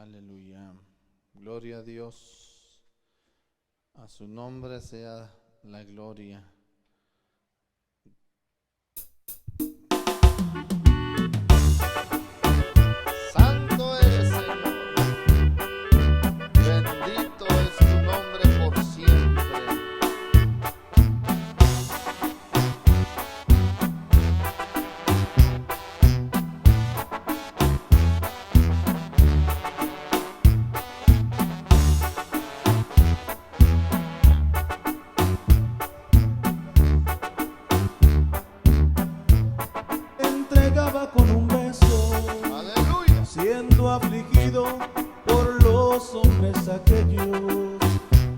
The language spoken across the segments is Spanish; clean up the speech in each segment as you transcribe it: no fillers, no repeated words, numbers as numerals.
Aleluya. Gloria a Dios. A su nombre sea la gloria. Santo eres, Señor. Bendito es tu nombre por siempre. Entregaba con un beso, Aleluya. siendo afligido por los hombres aquellos,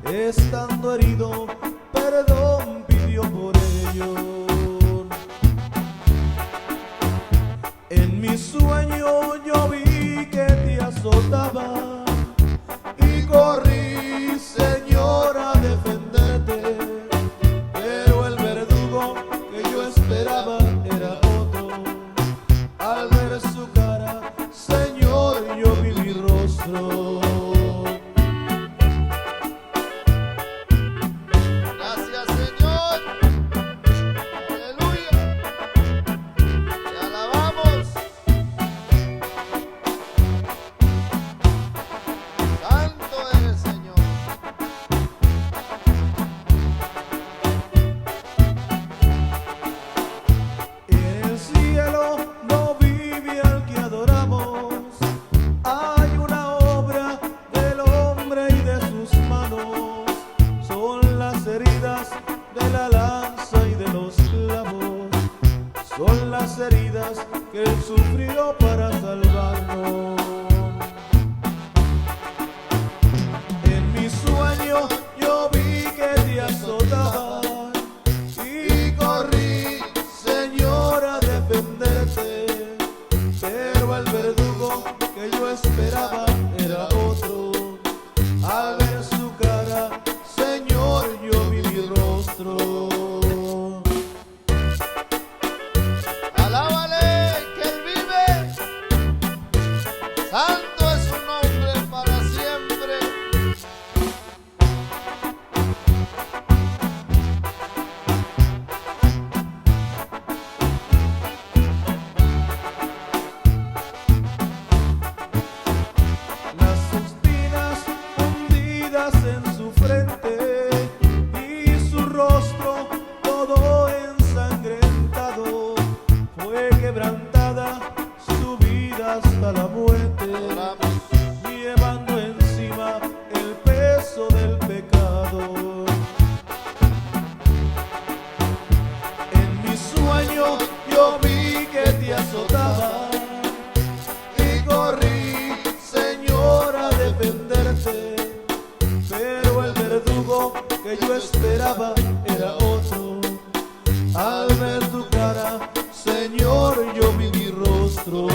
estando herido, perdón pidió por ellos. En mi sueño yo vi que te azotaba y corrí, Señor, a defenderte, pero el verdugo que yo esperaba era otro. Al ver su cara, Señor, yo vi mi rostro. Gracias, Señor. Aleluya. Te alabamos. Santo eres, Señor. En el cielo no vive al que adoramos. Hay una obra del hombre y de sus manos. Son las heridas de la lanza y de los clavos. Son las heridas que él sufrió para salvarnos. En mi sueño yo vi que te azotaban y corrí, Señor, a defenderte, pero el verdugo que yo esperaba era otro. Al ver su cara, Señor, yo vi mi rostro. Alábale que Él vive. Santo es su nombre para siempre. Las espinas hundidas en su frente y su rostro todo ensangrentado. Fue quebrantada su vida hasta la muerte, Oramos. llevando encima el peso del pecado. En mi sueño yo vi que te azotaba y corrí, Señor, a defenderte, pero el verdugo que yo esperaba era otro. Al ver tu cara, Señor, yo vi mi rostro.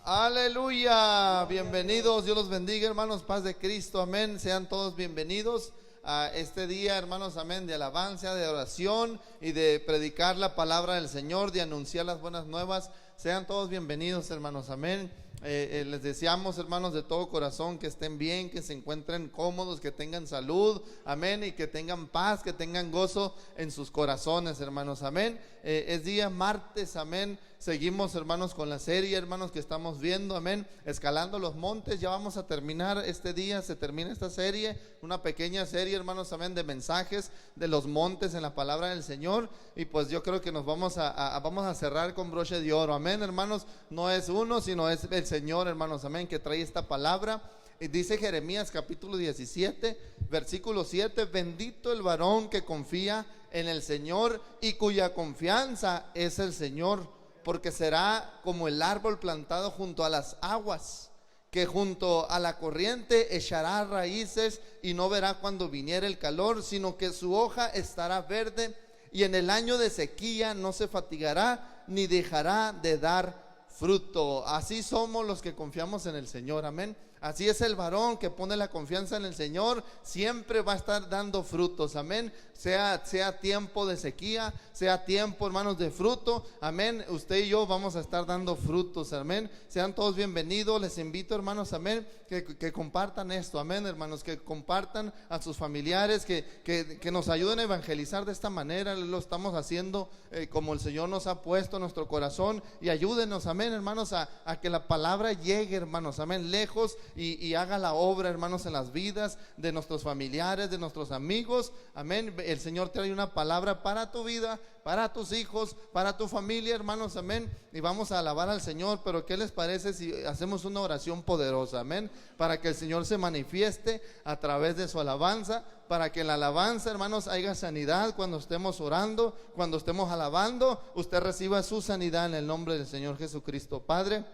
Aleluya. Bienvenidos. Dios los bendiga, hermanos. Paz de Cristo. Amén. Sean todos bienvenidos a este día, hermanos. Amén. De alabanza, de oración y de predicar la palabra del Señor, de anunciar las buenas nuevas. Sean todos bienvenidos, hermanos. Amén. Les deseamos, hermanos, de todo corazón que estén bien, que se encuentren cómodos, que tengan salud, amén, y que tengan paz, que tengan gozo en sus corazones, hermanos, amén. Es día martes, amén. Seguimos, hermanos, con la serie, hermanos, que estamos viendo, amén, escalando los montes. Ya vamos a terminar este día, se termina esta serie, una pequeña serie, hermanos, amén, de mensajes de los montes en la palabra del Señor. Y pues yo creo que nos vamos a cerrar con broche de oro, amén, hermanos. No es uno, sino es el Señor, hermanos, amén, que trae esta palabra. Y dice Jeremías capítulo 17, versículo 7: bendito el varón que confía en el Señor y cuya confianza es el Señor, porque será como el árbol plantado junto a las aguas, que junto a la corriente echará raíces y no verá cuando viniere el calor, sino que su hoja estará verde, y en el año de sequía no se fatigará ni dejará de dar fruto. Así somos los que confiamos en el Señor, amén. Así es el varón que pone la confianza en el Señor, siempre va a estar dando frutos, amén. Sea tiempo de sequía, sea tiempo, hermanos, de fruto, amén. Usted y yo vamos a estar dando frutos, amén. Sean todos bienvenidos, les invito, hermanos, amén, que compartan esto, amén, hermanos, que compartan a sus familiares, que nos ayuden a evangelizar de esta manera. Lo estamos haciendo como el Señor nos ha puesto en nuestro corazón, y ayúdenos, amén, hermanos, a que la palabra llegue, hermanos, amén, lejos, y haga la obra, hermanos, en las vidas de nuestros familiares, de nuestros amigos, amén. El Señor trae una palabra para tu vida, para tus hijos, para tu familia, hermanos, amén. Y vamos a alabar al Señor. Pero ¿qué les parece si hacemos una oración poderosa, amén? Para que el Señor se manifieste a través de su alabanza, para que en la alabanza, hermanos, haya sanidad. Cuando estemos orando, cuando estemos alabando, usted reciba su sanidad en el nombre del Señor Jesucristo. Padre,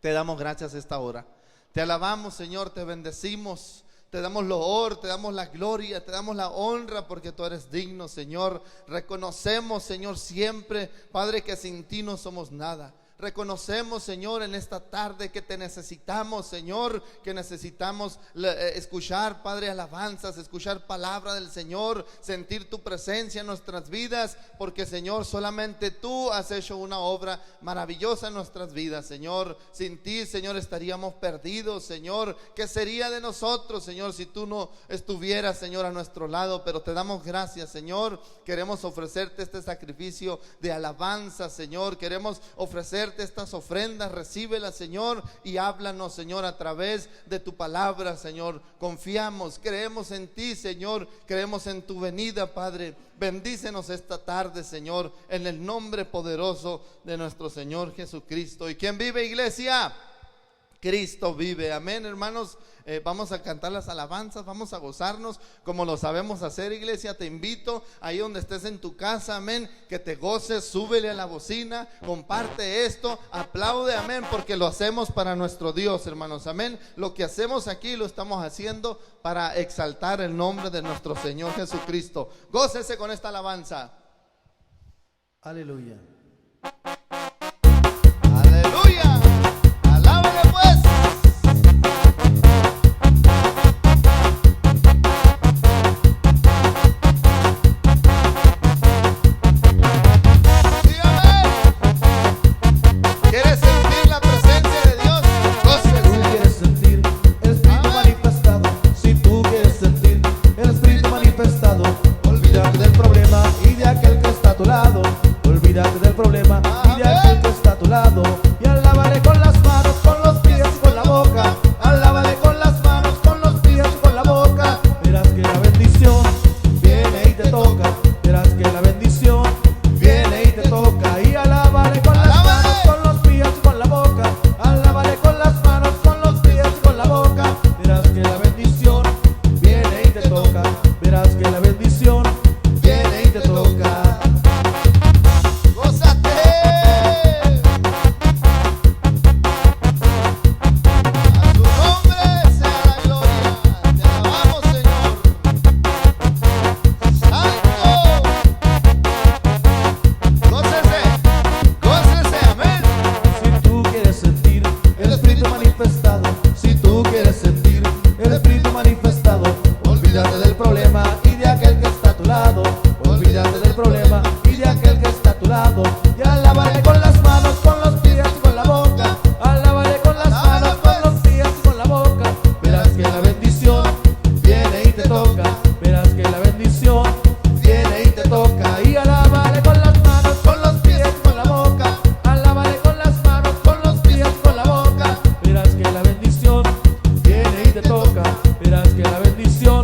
te damos gracias esta hora, te alabamos, Señor, te bendecimos, te damos loor, te damos la gloria, te damos la honra, porque tú eres digno, Señor. Reconocemos, Señor, siempre, Padre, que sin ti no somos nada. Reconocemos, Señor, en esta tarde que te necesitamos, Señor, que necesitamos escuchar, Padre, alabanzas, escuchar palabra del Señor, sentir tu presencia en nuestras vidas, porque, Señor, solamente tú has hecho una obra maravillosa en nuestras vidas, Señor. Sin ti, Señor, estaríamos perdidos, Señor. ¿Qué sería de nosotros, Señor, si tú no estuvieras, Señor, a nuestro lado? Pero te damos gracias, Señor. Queremos ofrecerte este sacrificio de alabanza, Señor. Queremos ofrecer estas ofrendas, recíbelas, Señor, y háblanos, Señor, a través de tu palabra, Señor. Confiamos, creemos en ti, Señor, creemos en tu venida, Padre. Bendícenos esta tarde, Señor, en el nombre poderoso de nuestro Señor Jesucristo. ¿Y quién vive, iglesia? Cristo vive, amén, hermanos. Vamos a cantar las alabanzas, vamos a gozarnos como lo sabemos hacer, iglesia. Te invito ahí donde estés en tu casa, amén, que te goces, súbele a la bocina, comparte esto, aplaude, amén, porque lo hacemos para nuestro Dios, hermanos, amén. Lo que hacemos aquí lo estamos haciendo para exaltar el nombre de nuestro Señor Jesucristo. Gócese con esta alabanza. Aleluya. Aleluya. Alábale pues. Olvídate del problema y de aquel que está a tu lado. Olvídate del problema y de aquel que está a tu lado. Y alábale con las manos, con los pies y con la boca. Alábale con las manos, con los pies y con la boca. Verás que la bendición viene y te toca. Verás que la bendición viene y te toca. Y alábale con las manos, con los pies y con la boca. Alábale con las manos, con los pies y con la boca. Verás que la bendición viene y te toca. Verás que la bendición viene y te toca. Gózate. A tu nombre sea la gloria. Te alabamos, Señor. Santo. Gócese, gócese, amén. Si tú quieres sentir el Espíritu manifestado, si tú quieres sentir el Espíritu manifestado, olvídate del problema y de aquel que está a tu lado. Olvídate del problema y de aquel que está a tu lado. Y alábale con las manos, con los pies y con la boca. Alábale con las manos, con los pies y con la boca. Verás que la bendición viene y te toca. Verás que la bendición viene y te toca. Y alábale con las manos, con los pies y con la boca. Alábale con las manos, con los pies y con la boca. Verás que la bendición viene y te toca. Verás que la bendición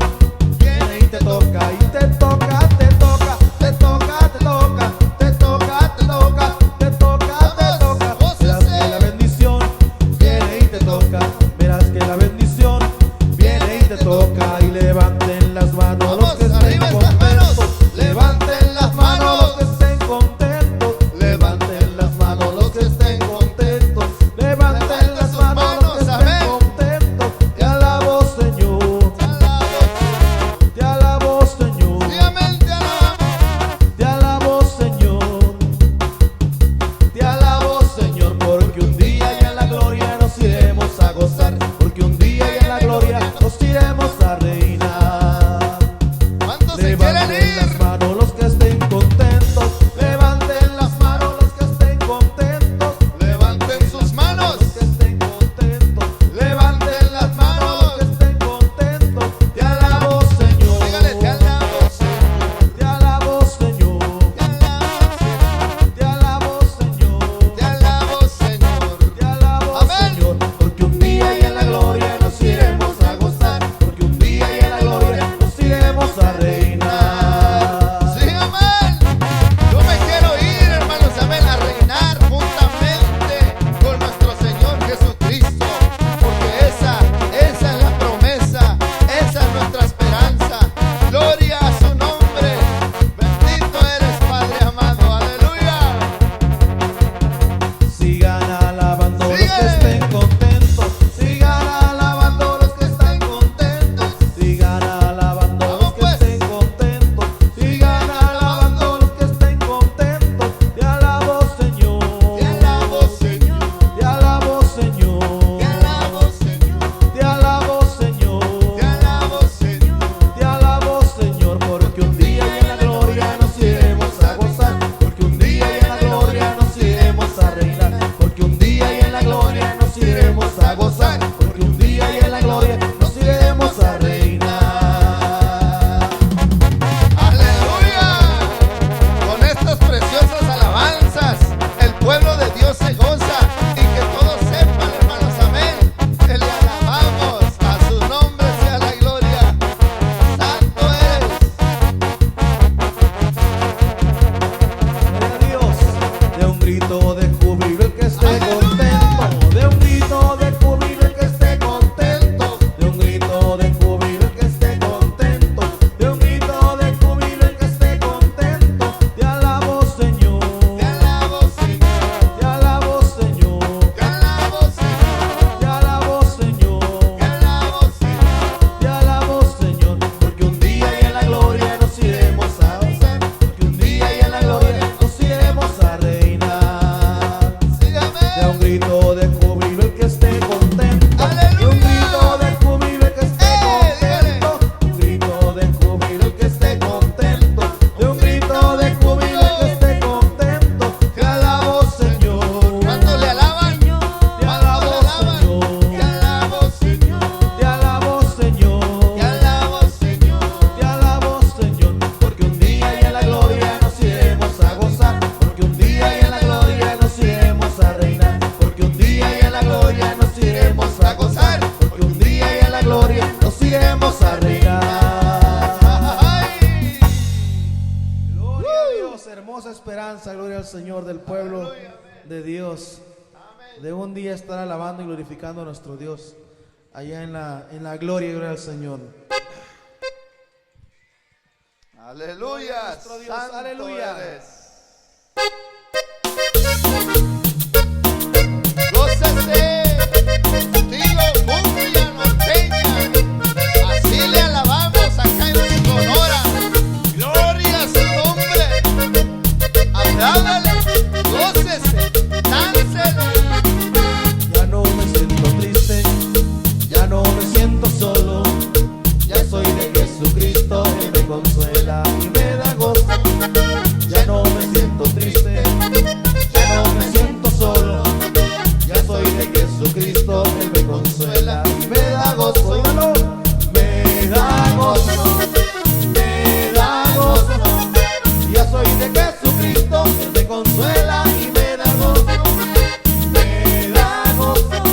viene y te toca. Y te toca, te toca, te toca, te toca, te toca, te toca. hermosa esperanza, gloria al Señor, del pueblo de Dios, de un día estar alabando y glorificando a nuestro Dios allá en la gloria, gloria al Señor. Aleluya, Nuestro Dios, santo aleluya. eres. Gócese, estilo cumbia norteña. Así le alabamos acá en Sonora. Gloria a su nombre. Apláudale, gócese, dánsele. Ya no me siento triste, ya no me siento solo. Ya soy de Jesucristo, Él me consuela y me da gozo. Ya no me siento triste, ya no me siento solo. Ya soy de Jesucristo, Él me consuela y me da gozo. Dígalo. Me da gozo, me da gozo. Ya soy de Jesucristo, Él me consuela y me da gozo. Me da gozo,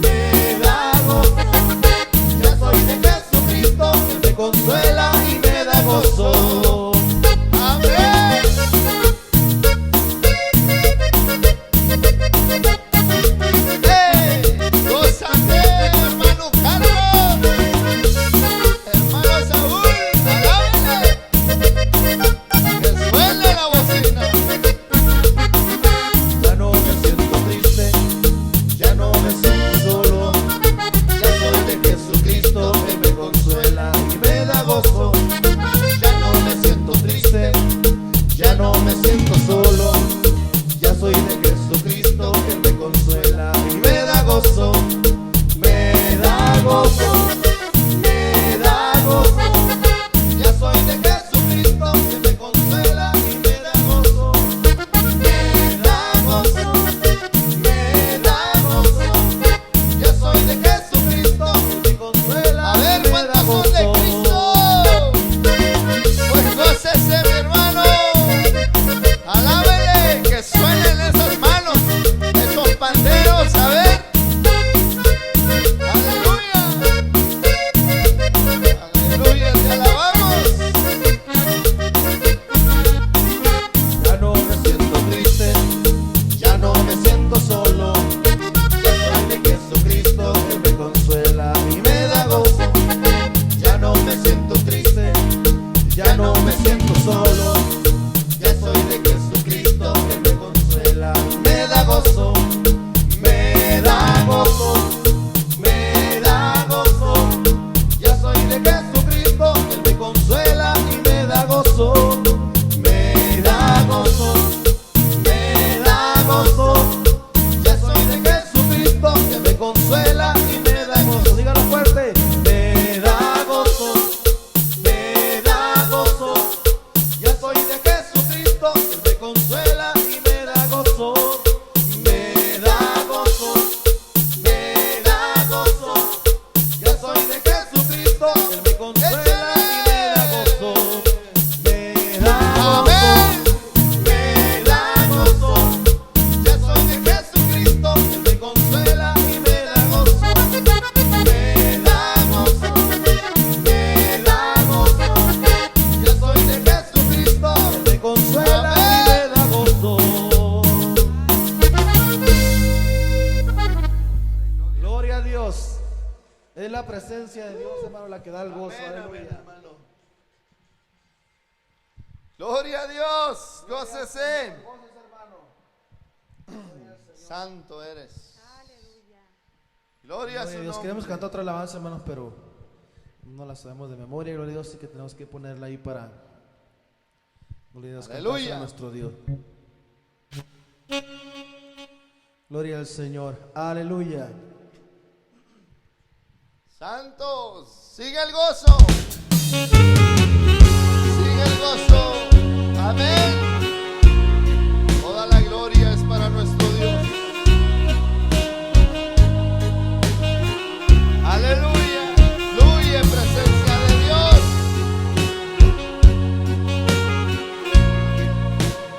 me da gozo. Ya soy de Jesucristo, Él me consuela y me da gozo. Amén. Gózate, hermano Carlos. Hermano Saúl, alábale. Que suene la bocina. Ya no me siento triste, ya no me siento solo. Ya soy de Jesucristo, Él me consuela y me da gozo. Ya no me siento triste, ya no me siento solo. Ya soy de Jesucristo, Él me consuela y me da gozo. Me da gozo, me da gozo. Ya soy de Jesucristo, Él me consuela y me da gozo. Me da gozo, me da gozo. Ya soy de Jesucristo, Él me consuela A y ver, me da ¿cuántos son de gozo. Cristo? Pues gócese, mi hermano. Alábele, que suenen esas manos, esos panderos, a ver. Aleluya. Aleluya, te alabamos. Ya no me siento triste, ya no me siento solo. Ya soy de Jesucristo, Él me consuela y me da gozo. Ya no me siento triste, ya no me siento solo. Ya soy de Jesucristo, Él me consuela y me da gozo. Me da gozo, me da gozo. Ya soy de Jesucristo, Él me consuela y me da gozo. Me da gozo, me da gozo. Ya soy de Jesucristo, Él me consuela y me da gozo. Dígalo fuerte. Me da gozo, me da gozo. Ya soy de Jesucristo, Él me consuela y me da gozo. Me da gozo, me da gozo. Ya soy de Jesucristo, Él me consuela y me da gozo. Me da Amén. gozo, me da gozo. Ya soy de Jesucristo, Él me consuela y me da gozo. Me da gozo, me da gozo. Ya soy de Jesucristo, Él me consuela y me da gozo. Gloria a Dios. Es la presencia de Dios, hermano, la que da el gozo. Aleluya. Gloria a Dios, gócese. Santo eres. Gloria a su Gloria a Dios. nombre. Queremos cantar otra alabanza, hermanos, pero no la sabemos de memoria. Gloria a Dios, así que tenemos que ponerla ahí para, gloria a Dios, cantar Aleluya. a nuestro Dios. Gloria al Señor. Aleluya. Santos, sigue el gozo. Sigue el gozo. Amén. Toda la gloria es para nuestro Dios. Aleluya. Fluye presencia de Dios.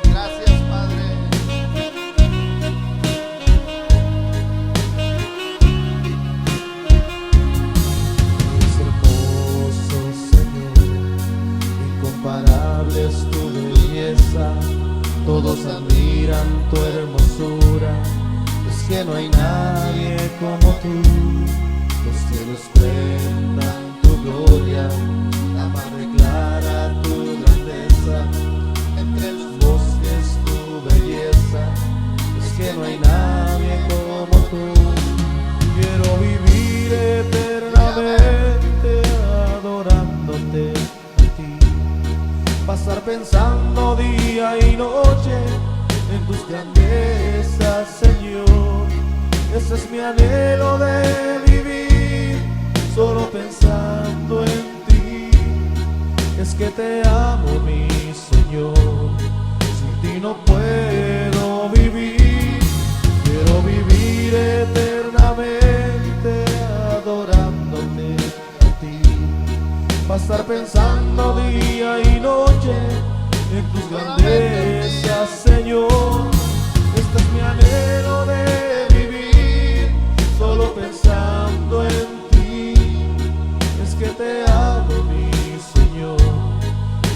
Gracias, Padre. Es hermoso, Señor, incomparable todos admiran tu hermosura, es que no hay nadie como tú. Los cielos cuentan tu gloria, la mar declara tu grandeza, entre los bosques tu belleza, es que no hay nadie como tú. Quiero vivir eternamente adorándote a ti, pasar pensando día y noche en tus grandezas, Señor. Ese es mi anhelo de vivir, solo pensando en ti. Es que te amo, mi Señor, sin ti no puedo vivir. Quiero vivir eternamente adorándote a ti, pasar pensando día y noche en tus grandezas, Señor. Este es mi anhelo de vivir, solo pensando en ti. Es que te amo, mi Señor,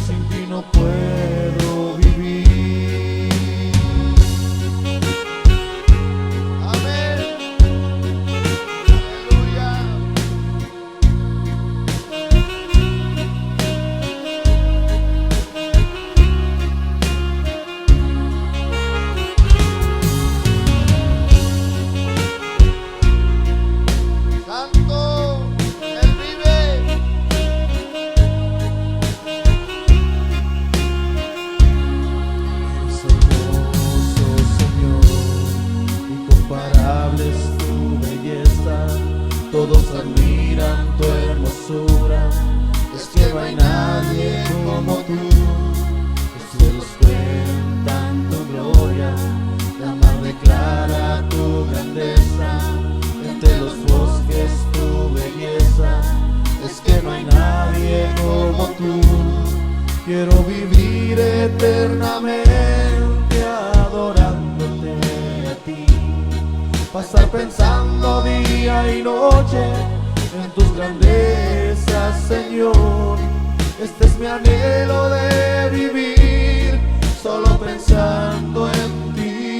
sin ti no puedo vivir. Amén. Aleluya. Santo, Él vive. Es hermoso, Señor, incomparable es tu belleza, todos admiran tu hermosura, es que no hay nadie como tú. Los cielos cuentan tu gloria, la mar declara tu grandeza, entre los bosques tu belleza, es que no hay nadie como tú. Quiero vivir eternamente adorándote a ti, pasar pensando día y noche en tus grandezas, Señor. Este es mi anhelo de vivir, solo pensando en ti.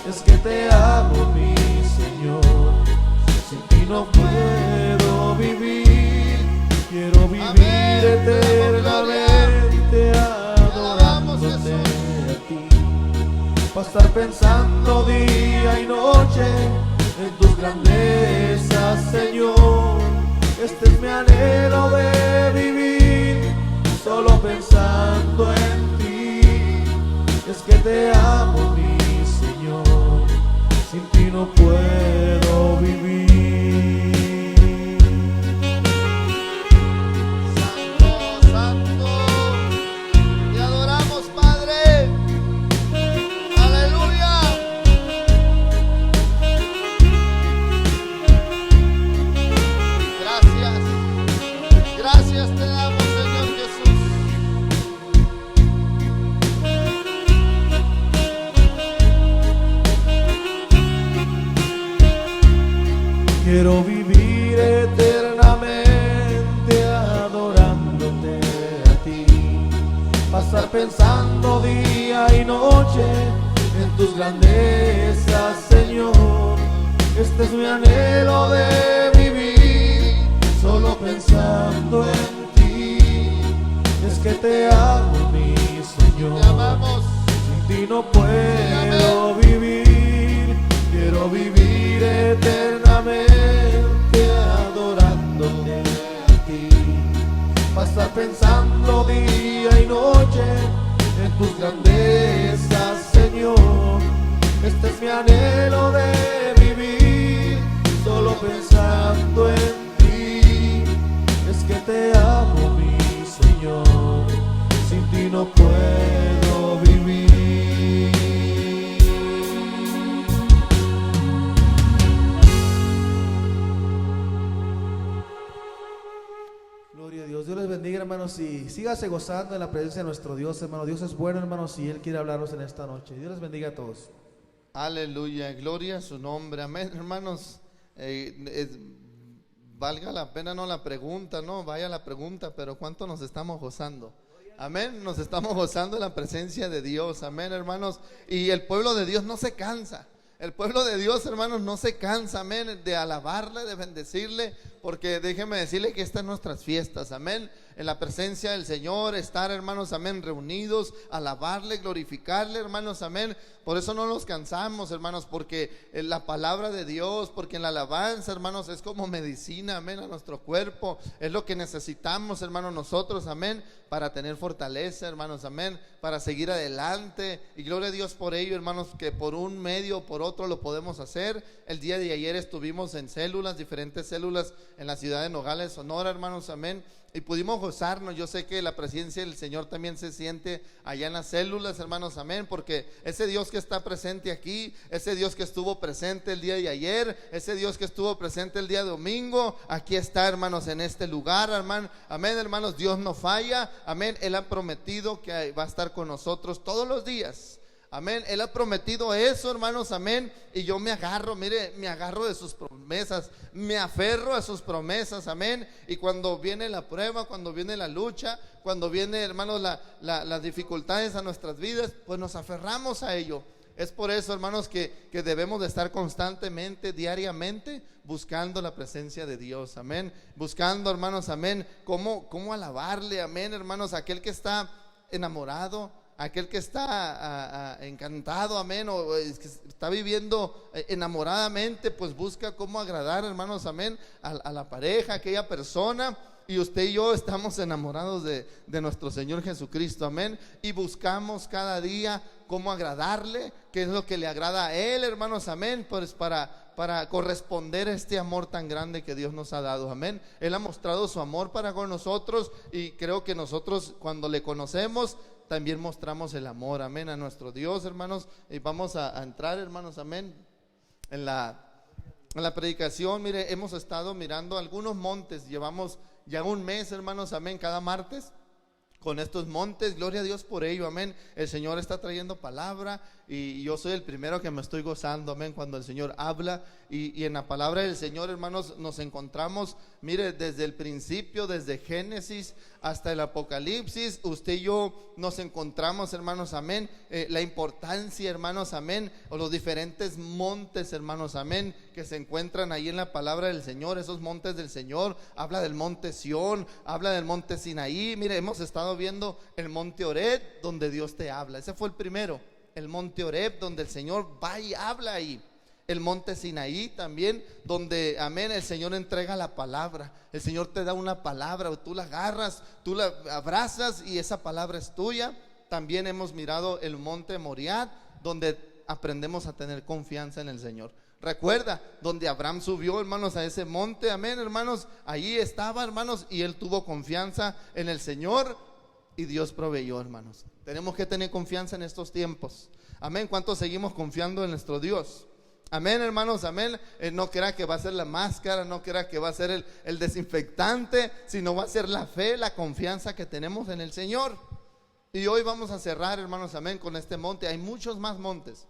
Es que te amo, mi Señor, sin ti no puedo vivir. Quiero vivir eternamente adorándote a ti, pasar pensando día y noche en tus grandezas, Señor. Este es mi anhelo de vivir, solo pensando en ti. Es que te amo, mi Señor, sin ti no puedo vivir. Santo, Santo, te adoramos, Padre. Aleluya. Gracias, gracias te damos, Señor Jesús. Quiero vivir eternamente adorándote a ti, pasar pensando día y noche en tus grandezas, Señor. Este es mi anhelo de vivir, solo pensando en ti. Es que te amo, mi Señor, Te amamos. sin ti no puedo vivir. Quiero vivir eternamente adorándote a ti, pasar pensando día y noche en tus grandezas, Señor. Este es mi anhelo de vivir, solo pensando en ti. Es que te amo, mi Señor, sin ti no puedo vivir. Gloria a Dios. Dios les bendiga, hermanos, y sígase gozando en la presencia de nuestro Dios, hermano. Dios es bueno, hermanos, y Él quiere hablarnos en esta noche. Dios les bendiga a todos. Aleluya, gloria a su nombre, amén, hermanos. Valga la pena no la pregunta, no, vaya la pregunta, pero ¿cuánto nos estamos gozando? Amén, nos estamos gozando en la presencia de Dios, amén, hermanos. Y el pueblo de Dios no se cansa. El pueblo de Dios, hermanos, no se cansa, amén, de alabarle, de bendecirle, porque déjenme decirle que estas son nuestras fiestas, amén. En la presencia del Señor, estar, hermanos, amén, reunidos, alabarle, glorificarle, hermanos, amén. Por eso no nos cansamos, hermanos, porque en la palabra de Dios, porque en la alabanza, hermanos, es como medicina, amén, a nuestro cuerpo. Es lo que necesitamos, hermanos, nosotros, amén, para tener fortaleza, hermanos, amén, para seguir adelante. Y gloria a Dios por ello, hermanos, que por un medio o por otro lo podemos hacer. El día de ayer estuvimos en células, diferentes células en la ciudad de Nogales, Sonora, hermanos, amén. Y pudimos gozarnos. Yo sé que la presencia del Señor también se siente allá en las células, hermanos, amén, porque ese Dios que está presente aquí, ese Dios que estuvo presente el día de ayer, ese Dios que estuvo presente el día domingo, aquí está, hermanos, en este lugar, hermano, amén, hermanos. Dios no falla, amén. Él ha prometido que va a estar con nosotros todos los días. Amén, Él ha prometido eso, hermanos, amén. Y yo me agarro, mire, me agarro de sus promesas, me aferro a sus promesas, amén. Y cuando viene la prueba, cuando viene la lucha, cuando viene, hermanos, las dificultades a nuestras vidas, pues nos aferramos a ello. Es por eso, hermanos, que debemos de estar constantemente, diariamente, buscando la presencia de Dios, amén. Buscando, hermanos, amén, cómo alabarle, amén, hermanos. Aquel que está enamorado, aquel que está encantado, amén, o que está viviendo enamoradamente, pues busca cómo agradar, hermanos, amén, a la pareja, a aquella persona. Y usted y yo estamos enamorados de nuestro Señor Jesucristo, amén. Y buscamos cada día cómo agradarle, qué es lo que le agrada a Él, hermanos, amén, pues para corresponder a este amor tan grande que Dios nos ha dado, amén. Él ha mostrado su amor para con nosotros, y creo que nosotros, cuando le conocemos, también mostramos el amor, amén, a nuestro Dios, hermanos. Y vamos a entrar, hermanos, amén, en la predicación. Mire, hemos estado mirando algunos montes, llevamos ya un mes, hermanos, amén, cada martes con estos montes. Gloria a Dios por ello, amén. El Señor está trayendo palabra, y yo soy el primero que me estoy gozando, amén, cuando el Señor habla. Y en la palabra del Señor, hermanos, nos encontramos, mire, desde el principio, desde Génesis hasta el Apocalipsis. Usted y yo nos encontramos, hermanos, amén, la importancia, hermanos, amén, o los diferentes montes, hermanos, amén, que se encuentran ahí en la palabra del Señor. Esos montes del Señor, habla del monte Sión, habla del monte Sinaí. Mire, hemos estado viendo el monte Horeb, donde Dios te habla. Ese fue el primero, el monte Horeb, donde el Señor va y habla ahí. El monte Sinaí también, donde, amén, el Señor entrega la palabra. El Señor te da una palabra, tú la agarras, tú la abrazas, y esa palabra es tuya. También hemos mirado el monte Moriah, donde aprendemos a tener confianza en el Señor. Recuerda, donde Abraham subió, hermanos, a ese monte, amén, hermanos, allí estaba, hermanos, y él tuvo confianza en el Señor, y Dios proveyó, hermanos. Tenemos que tener confianza en estos tiempos, amén. ¿Cuántos seguimos confiando en nuestro Dios? Amén, hermanos, amén. No crea que va a ser la máscara, no crea que va a ser el desinfectante, sino va a ser la fe, la confianza que tenemos en el Señor. Y hoy vamos a cerrar, hermanos, amén, con este monte. Hay muchos más montes,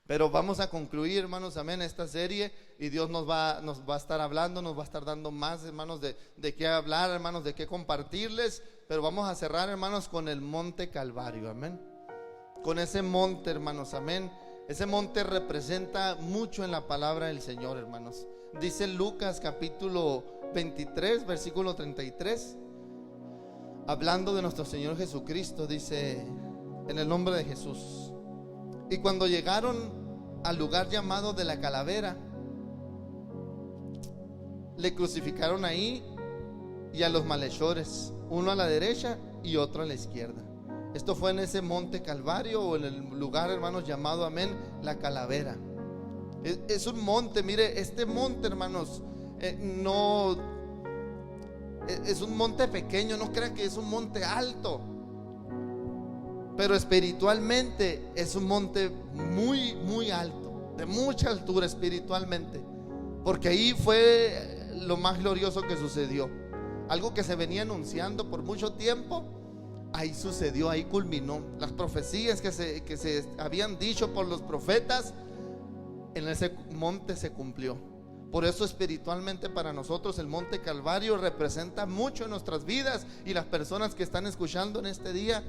pero vamos a concluir, hermanos, amén, esta serie. Y Dios nos va a estar hablando, nos va a estar dando más, hermanos, de qué hablar, hermanos, de qué compartirles. Pero vamos a cerrar, hermanos, con el monte Calvario, amén. Con ese monte, hermanos, amén. Ese monte representa mucho en la palabra del Señor, hermanos. Dice Lucas capítulo 23, versículo 33, hablando de nuestro Señor Jesucristo, dice: en el nombre de Jesús. Y cuando llegaron al lugar llamado de la Calavera, le crucificaron ahí, y a los malhechores, uno a la derecha y otro a la izquierda. Esto fue en ese monte Calvario, o en el lugar, hermanos, llamado, amén, la Calavera. Es un monte, mire, este monte, hermanos, no es un monte pequeño, no crea que es un monte alto, pero espiritualmente es un monte muy, muy alto, de mucha altura espiritualmente, porque ahí fue lo más glorioso que sucedió. Algo que se venía anunciando por mucho tiempo, ahí sucedió, ahí culminó. Las profecías que se habían dicho por los profetas, en ese monte se cumplió. Por eso espiritualmente para nosotros el Monte Calvario representa mucho en nuestras vidas. Y las personas que están escuchando en este día,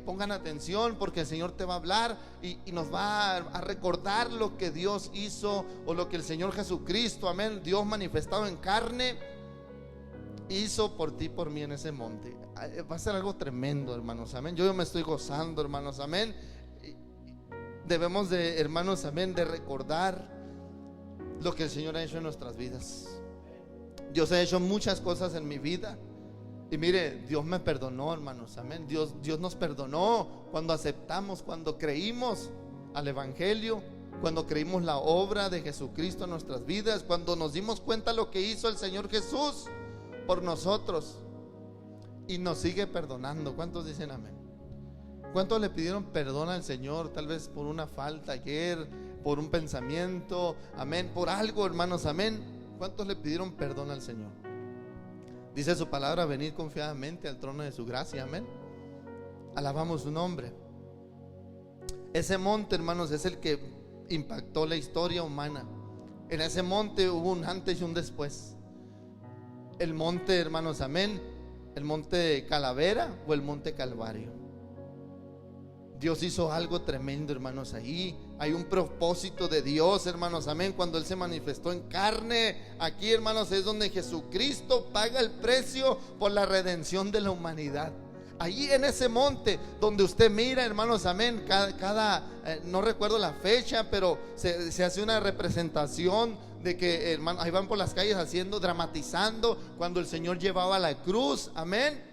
pongan atención, porque el Señor te va a hablar y nos va a recordar lo que Dios hizo, o lo que el Señor Jesucristo, amén, Dios manifestado en carne, hizo por ti, por mí en ese monte. Va a ser algo tremendo, hermanos, amén. Yo me estoy gozando, hermanos, amén. Debemos de, hermanos, amén, de recordar lo que el Señor ha hecho en nuestras vidas. Dios ha hecho muchas cosas en mi vida. Y mire, Dios me perdonó, hermanos, amén. Dios nos perdonó cuando aceptamos, cuando creímos al Evangelio, cuando creímos la obra de Jesucristo en nuestras vidas, cuando nos dimos cuenta lo que hizo el Señor Jesús por nosotros. Y nos sigue perdonando. ¿Cuántos dicen amén? ¿Cuántos le pidieron perdón al Señor? Tal vez por una falta ayer, por un pensamiento, amén, por algo, hermanos, amén. ¿Cuántos le pidieron perdón al Señor? Dice su palabra: venid confiadamente al trono de su gracia, amén. Alabamos su nombre. Ese monte, hermanos, es el que impactó la historia humana. En ese monte hubo un antes y un después. El monte, hermanos, amén, el monte Calavera o el monte Calvario. Dios hizo algo tremendo, hermanos, ahí. Hay un propósito de Dios, hermanos, amén. Cuando Él se manifestó en carne, aquí, hermanos, es donde Jesucristo paga el precio por la redención de la humanidad. Allí en ese monte donde usted mira, hermanos, amén, no recuerdo la fecha, pero se hace una representación de que, hermanos, ahí van por las calles dramatizando cuando el Señor llevaba la cruz, amén.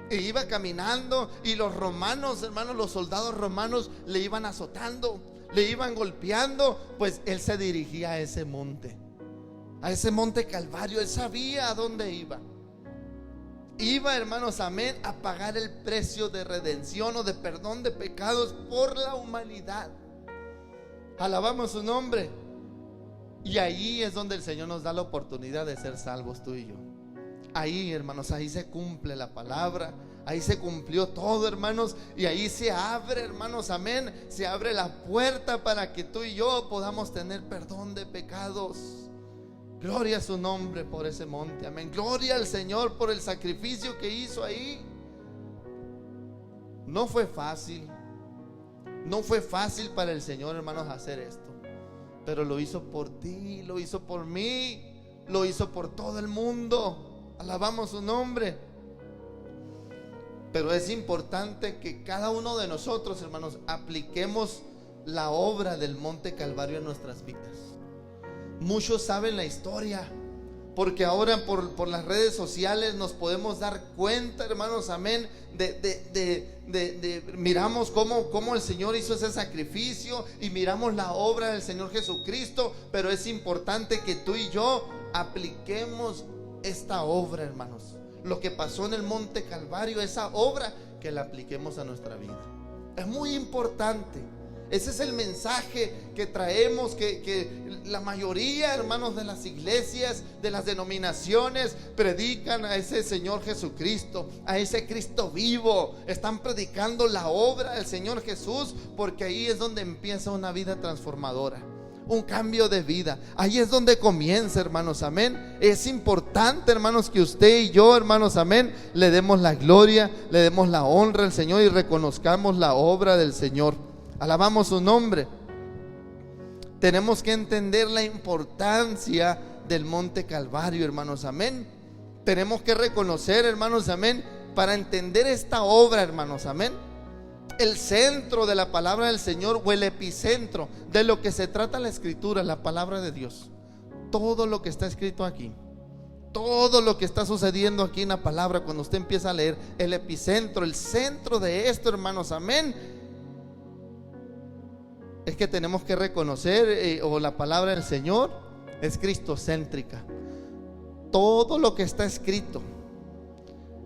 E iba caminando y los romanos, hermanos, los soldados romanos le iban azotando, le iban golpeando. Pues Él se dirigía a ese monte Calvario. Él sabía a dónde iba. Iba, hermanos, amén, a pagar el precio de redención o de perdón de pecados por la humanidad. Alabamos su nombre. Y ahí es donde el Señor nos da la oportunidad de ser salvos, tú y yo. Ahí, hermanos, ahí se cumple la palabra. Ahí se cumplió todo, hermanos. Y ahí se abre, hermanos, amén, se abre la puerta para que tú y yo podamos tener perdón de pecados. Gloria a su nombre por ese monte, amén. Gloria al Señor por el sacrificio que hizo ahí. No fue fácil. No fue fácil para el Señor, hermanos, hacer esto. Pero lo hizo por ti, lo hizo por mí, lo hizo por todo el mundo. Alabamos su nombre. Pero es importante que cada uno de nosotros, hermanos, apliquemos la obra del Monte Calvario en nuestras vidas. Muchos saben la historia, porque ahora por las redes sociales nos podemos dar cuenta, hermanos, amén, miramos cómo el Señor hizo ese sacrificio y miramos la obra del Señor Jesucristo. Pero es importante que tú y yo apliquemos esta obra, hermanos, lo que pasó en el Monte Calvario, esa obra, que la apliquemos a nuestra vida. Es muy importante. Ese es el mensaje que traemos, que la mayoría, hermanos, de las iglesias, de las denominaciones, predican a ese Señor Jesucristo, a ese Cristo vivo. Están predicando la obra del Señor Jesús, porque ahí es donde empieza una vida transformadora, un cambio de vida. Ahí es donde comienza, hermanos, amén. Es importante, hermanos, que usted y yo, hermanos, amén, le demos la gloria, le demos la honra al Señor y reconozcamos la obra del Señor. Alabamos su nombre. Tenemos que entender la importancia del Monte Calvario, hermanos, amén. Tenemos que reconocer, hermanos, amén, para entender esta obra, hermanos, amén, el centro de la palabra del Señor, o el epicentro de lo que se trata la Escritura, la palabra de Dios. Todo lo que está escrito aquí, todo lo que está sucediendo aquí en la palabra, cuando usted empieza a leer, el epicentro, el centro de esto, hermanos, amén, es que tenemos que reconocer, o la palabra del Señor es cristocéntrica. Todo lo que está escrito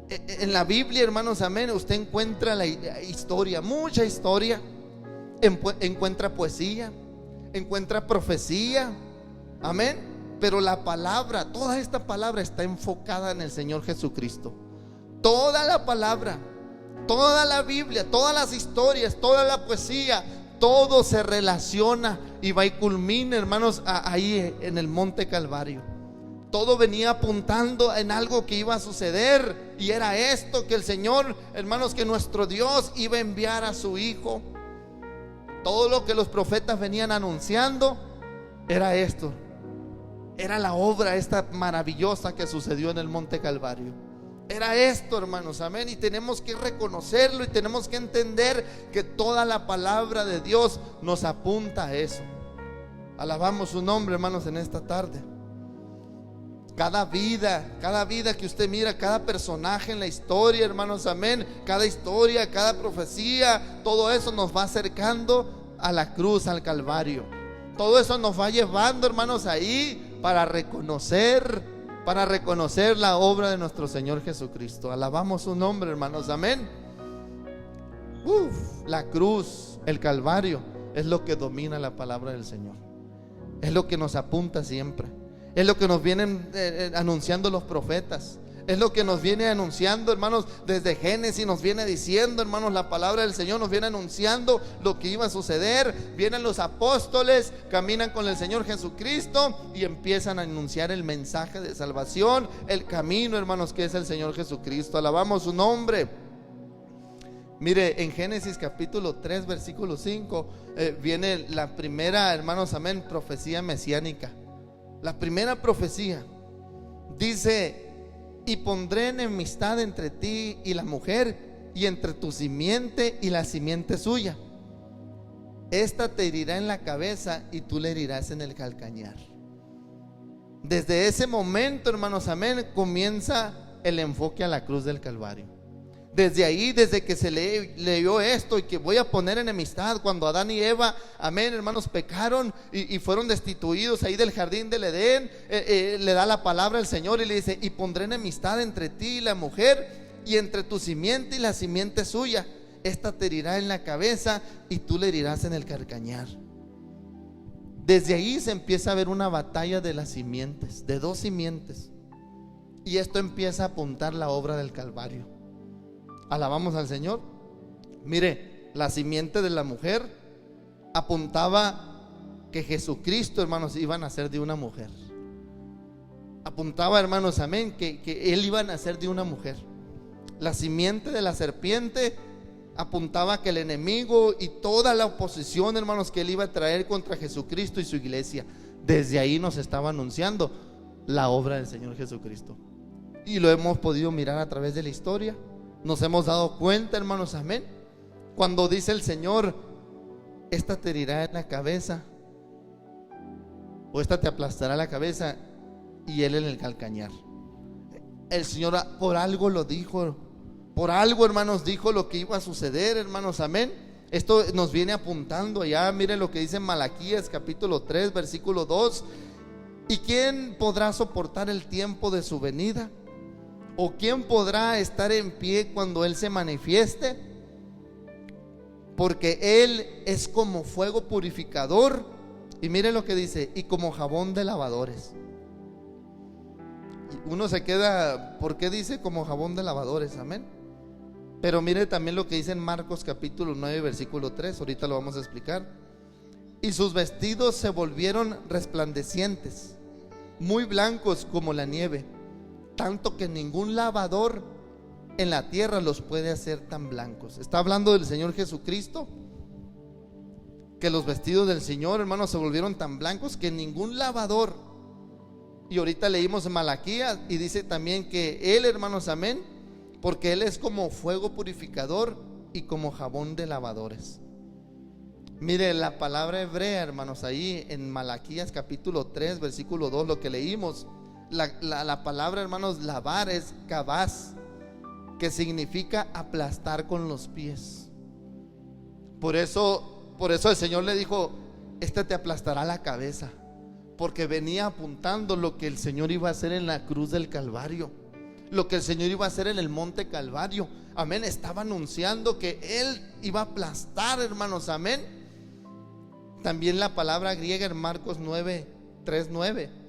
en la Biblia, hermanos, amén, usted encuentra la historia, mucha historia. Encuentra poesía, encuentra profecía, amén. Pero la palabra, toda esta palabra está enfocada en el Señor Jesucristo. Toda la palabra, toda la Biblia, todas las historias, toda la poesía, todo se relaciona y va y culmina, hermanos, ahí en el Monte Calvario. todo venía apuntando en algo que iba a suceder, y era esto: que el Señor, hermanos, que nuestro Dios iba a enviar a su Hijo. Todo lo que los profetas venían anunciando era esto, era la obra esta maravillosa que sucedió en el Monte Calvario. Era esto, hermanos, amén. Y tenemos que reconocerlo, y tenemos que entender que toda la palabra de Dios nos apunta a eso. Alabamos su nombre, hermanos, en esta tarde. Cada vida que usted mira, cada personaje en la historia, hermanos, amén, cada historia, cada profecía, todo eso nos va acercando a la cruz, al Calvario. Todo eso nos va llevando, hermanos, ahí para reconocer la obra de nuestro Señor Jesucristo. Alabamos su nombre, hermanos, amén. La cruz, el Calvario, es lo que domina la palabra del Señor. Es lo que nos apunta siempre. Es lo que nos vienen anunciando los profetas. Es lo que nos viene anunciando, hermanos, desde Génesis. Nos viene diciendo, hermanos, la palabra del Señor nos viene anunciando lo que iba a suceder. Vienen los apóstoles, caminan con el Señor Jesucristo y empiezan a anunciar el mensaje de salvación, el camino, hermanos, que es el Señor Jesucristo. Alabamos su nombre. Mire, en Génesis capítulo 3 versículo 5 viene la primera, hermanos, amén, profecía mesiánica. La primera profecía dice: y pondré enemistad entre ti y la mujer, y entre tu simiente y la simiente suya. Esta te herirá en la cabeza y tú le herirás en el calcañar. Desde ese momento, hermanos, amén, comienza el enfoque a la cruz del Calvario. Desde ahí, desde que se leyó esto, y que voy a poner enemistad, cuando Adán y Eva, amén, hermanos, pecaron y fueron destituidos ahí del jardín del Edén, le da la palabra al Señor y le dice: y pondré enemistad entre ti y la mujer, y entre tu simiente y la simiente suya. Esta te herirá en la cabeza y tú le herirás en el calcañar. Desde ahí se empieza a ver una batalla de las simientes, de dos simientes, y esto empieza a apuntar la obra del Calvario. Alabamos al Señor. Mire, la simiente de la mujer apuntaba que Jesucristo, hermanos, iba a nacer de una mujer. Apuntaba, hermanos, amén, que Él iba a nacer de una mujer. La simiente de la serpiente apuntaba que el enemigo y toda la oposición, hermanos, que Él iba a traer contra Jesucristo y su iglesia. Desde ahí nos estaba anunciando la obra del Señor Jesucristo, y lo hemos podido mirar a través de la historia. Nos hemos dado cuenta, hermanos, amén, cuando dice el Señor: esta te herirá en la cabeza, o esta te aplastará la cabeza, y Él en el calcañar. El Señor por algo lo dijo, por algo, hermanos, dijo lo que iba a suceder, hermanos, amén. Esto nos viene apuntando allá. Miren lo que dice en Malaquías capítulo 3 versículo 2: ¿y quién podrá soportar el tiempo de su venida? ¿O quién podrá estar en pie cuando Él se manifieste? Porque Él es como fuego purificador, y miren lo que dice, y como jabón de lavadores. Y uno se queda, ¿por qué dice como jabón de lavadores? Amén. Pero mire también lo que dice en Marcos capítulo 9 versículo 3. Ahorita lo vamos a explicar. Y sus vestidos se volvieron resplandecientes, muy blancos como la nieve, tanto que ningún lavador en la tierra los puede hacer tan blancos. Está hablando del Señor Jesucristo, que los vestidos del Señor, hermanos, se volvieron tan blancos que ningún lavador. Y ahorita leímos en Malaquías y dice también que Él, hermanos, amén, porque Él es como fuego purificador y como jabón de lavadores. Mire la palabra hebrea, hermanos, ahí en Malaquías capítulo 3 versículo 2, lo que leímos. La palabra, hermanos, lavar es kabaz, que significa aplastar con los pies. Por eso el Señor le dijo: esta te aplastará la cabeza, porque venía apuntando lo que el Señor iba a hacer en la cruz del Calvario, lo que el Señor iba a hacer en el monte Calvario. Amén. Estaba anunciando que Él iba a aplastar, hermanos, amén. También la palabra griega en Marcos 9, 3, 9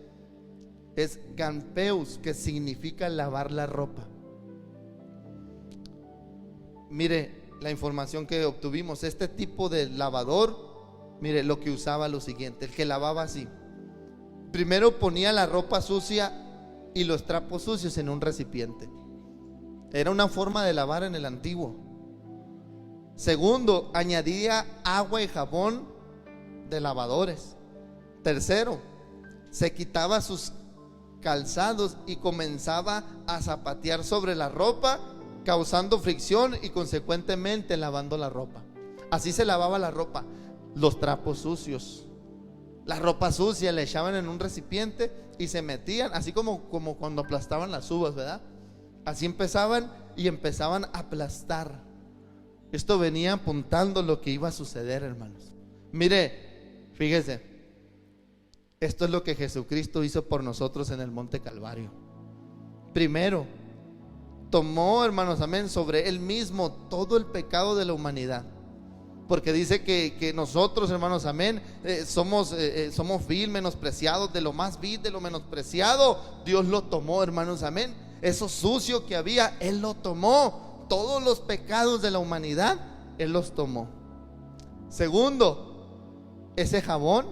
es gampeus, que significa lavar la ropa. Mire la información que obtuvimos. Este tipo de lavador, mire lo que usaba: lo siguiente, el que lavaba así. Primero ponía la ropa sucia y los trapos sucios en un recipiente. Era una forma de lavar en el antiguo. Segundo, añadía agua y jabón de lavadores. Tercero, se quitaba sus calzados y comenzaba a zapatear sobre la ropa, causando fricción y consecuentemente lavando la ropa. Así se lavaba la ropa, los trapos sucios. La ropa sucia la echaban en un recipiente y se metían, así como cuando aplastaban las uvas, ¿verdad? Así empezaban a aplastar. Esto venía apuntando lo que iba a suceder, hermanos. Mire, fíjese, esto es lo que Jesucristo hizo por nosotros en el Monte Calvario. Primero, tomó, hermanos, amén, sobre Él mismo todo el pecado de la humanidad. Porque dice que nosotros, hermanos, amén, somos vil, menospreciados, de lo más vil, de lo menospreciado. Dios lo tomó, hermanos, amén. Eso sucio que había, Él lo tomó. Todos los pecados de la humanidad, Él los tomó. Segundo, ese jabón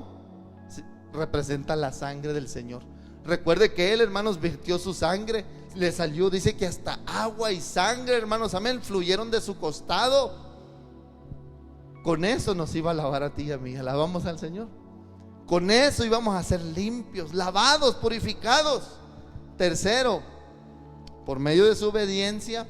representa la sangre del Señor. Recuerde que Él, hermanos, vertió su sangre. Le salió, dice que hasta agua y sangre, hermanos, amén, fluyeron de su costado. Con eso nos iba a lavar a ti y a mí. Alabamos al Señor. Con eso íbamos a ser limpios, lavados, purificados. Tercero, por medio de su obediencia,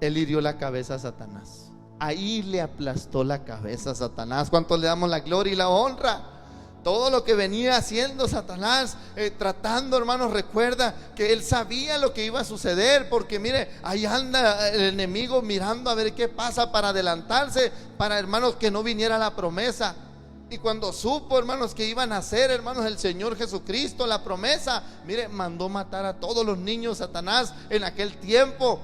Él hirió la cabeza a Satanás. Ahí le aplastó la cabeza a Satanás. ¿Cuánto le damos la gloria y la honra? Todo lo que venía haciendo Satanás, tratando, hermanos, recuerda que él sabía lo que iba a suceder, porque mire, ahí anda el enemigo mirando a ver qué pasa para adelantarse, para, hermanos, que no viniera la promesa. Y cuando supo, hermanos, que iban a hacer, hermanos, el Señor Jesucristo, la promesa, mire, mandó matar a todos los niños Satanás en aquel tiempo,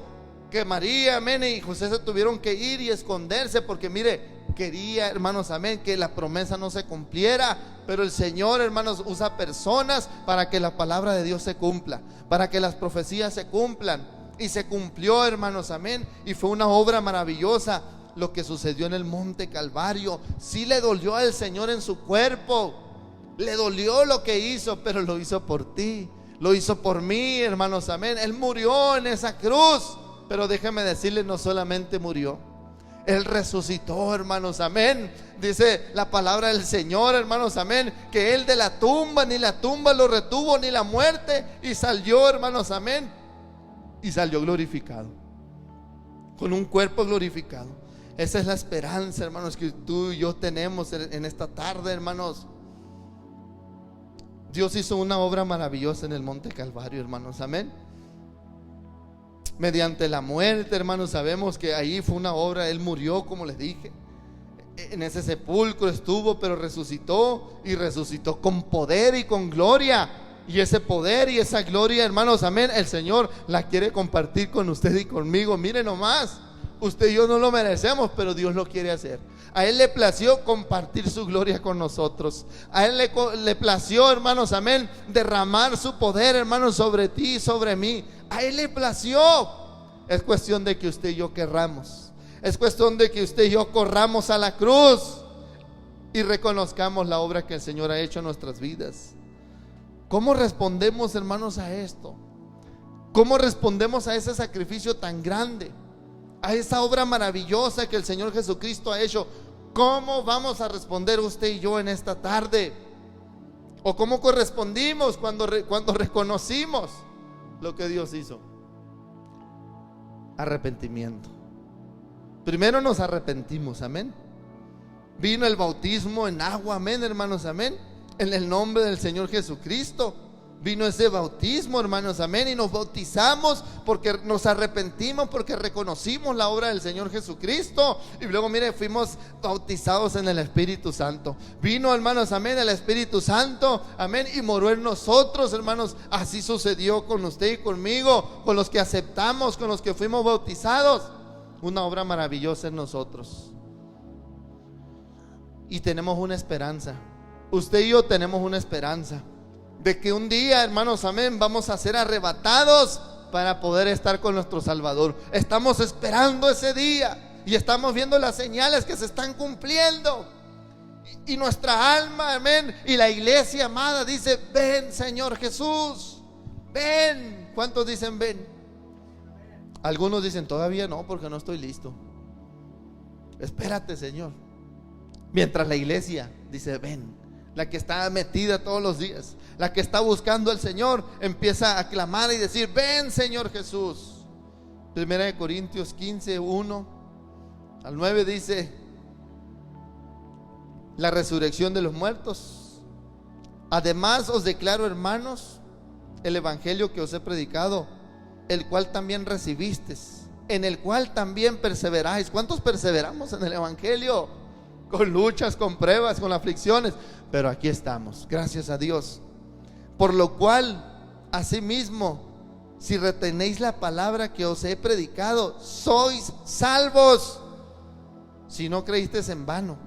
que María, amén, y José se tuvieron que ir y esconderse, porque mire, quería, hermanos, amén, que la promesa no se cumpliera. Pero el Señor, hermanos, usa personas para que la palabra de Dios se cumpla, para que las profecías se cumplan. Y se cumplió, hermanos, amén. Y fue una obra maravillosa lo que sucedió en el Monte Calvario. Sí le dolió al Señor en su cuerpo, le dolió lo que hizo, pero lo hizo por ti, lo hizo por mí, hermanos, amén. Él murió en esa cruz, pero déjeme decirle, no solamente murió, Él resucitó, hermanos, amén. Dice la palabra del Señor, hermanos, amén, que Él de la tumba, ni la tumba lo retuvo, ni la muerte, y salió, hermanos, amén, y salió glorificado, con un cuerpo glorificado. Esa es la esperanza, hermanos, que tú y yo tenemos en esta tarde, hermanos. Dios hizo una obra maravillosa en el Monte Calvario, hermanos, amén. Mediante la muerte, hermanos, sabemos que ahí fue una obra. Él murió, como les dije, en ese sepulcro estuvo, pero resucitó, y resucitó con poder y con gloria. Y ese poder y esa gloria, hermanos, amén, el Señor la quiere compartir con usted y conmigo. Mire nomás, usted y yo no lo merecemos, pero Dios lo quiere hacer. A Él le plació compartir su gloria con nosotros. A Él le plació, hermanos, amén, derramar su poder, hermanos, sobre ti y sobre mí. A Él le plació. Es cuestión de que usted y yo querramos. Es cuestión de que usted y yo corramos a la cruz y reconozcamos la obra que el Señor ha hecho en nuestras vidas. ¿Cómo respondemos, hermanos, a esto? ¿Cómo respondemos a ese sacrificio tan grande, a esa obra maravillosa que el Señor Jesucristo ha hecho? ¿Cómo vamos a responder usted y yo en esta tarde? ¿O cómo correspondimos cuando reconocimos lo que Dios hizo? Arrepentimiento. Primero nos arrepentimos, amén. Vino el bautismo en agua, amén, hermanos, amén, en el nombre del Señor Jesucristo. Vino ese bautismo, hermanos, amén, y nos bautizamos porque nos arrepentimos, porque reconocimos la obra del Señor Jesucristo. Y luego, mire, fuimos bautizados en el Espíritu Santo. Vino, hermanos, amén, el Espíritu Santo, amén, y moró en nosotros, hermanos. Así sucedió con usted y conmigo, con los que aceptamos, con los que fuimos bautizados. Una obra maravillosa en nosotros. Y tenemos una esperanza. Usted y yo tenemos una esperanza de que un día, hermanos, amén, vamos a ser arrebatados para poder estar con nuestro Salvador. Estamos esperando ese día y estamos viendo las señales que se están cumpliendo. Y nuestra alma, amén, y la iglesia amada dice: ven, Señor Jesús, ven. ¿Cuántos dicen ven? Algunos dicen todavía no, porque no estoy listo. Espérate, Señor. Mientras la iglesia dice ven, la que está metida todos los días, la que está buscando al Señor, empieza a clamar y decir ven, Señor Jesús. Primera de Corintios 15, 1 al 9 dice: la resurrección de los muertos. Además os declaro, hermanos, el evangelio que os he predicado, el cual también recibisteis, en el cual también perseveráis. ¿Cuántos perseveramos en el evangelio? Con luchas, con pruebas, con aflicciones, pero aquí estamos, gracias a Dios. Por lo cual, asimismo, si retenéis la palabra que os he predicado, sois salvos, si no creísteis en vano.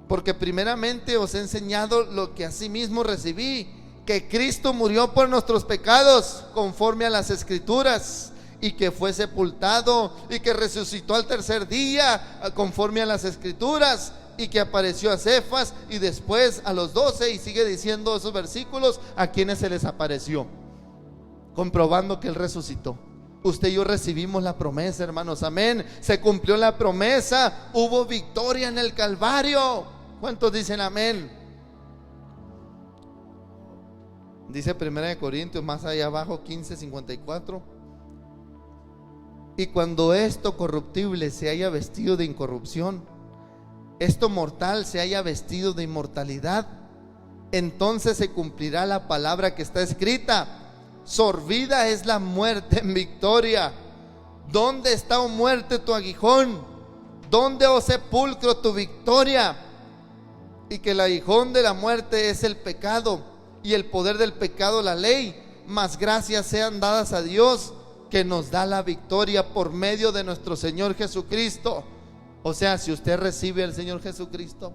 Porque primeramente os he enseñado lo que asimismo recibí, que Cristo murió por nuestros pecados conforme a las Escrituras, y que fue sepultado y que resucitó al tercer día conforme a las Escrituras, y que apareció a Cefas y después a los 12, y sigue diciendo esos versículos a quienes se les apareció, comprobando que Él resucitó. Usted y yo recibimos la promesa, hermanos, amén. Se cumplió la promesa, hubo victoria en el Calvario. ¿Cuántos dicen amén? Dice 1 Corintios, más allá abajo, 15:54: y cuando esto corruptible se haya vestido de incorrupción, esto mortal se haya vestido de inmortalidad, entonces se cumplirá la palabra que está escrita: sorbida es la muerte en victoria. ¿Dónde está, oh muerte, tu aguijón? ¿Dónde, oh sepulcro, tu victoria? Y que el aguijón de la muerte es el pecado, y el poder del pecado la ley. Mas gracias sean dadas a Dios, que nos da la victoria por medio de nuestro Señor Jesucristo. O sea, si usted recibe al Señor Jesucristo,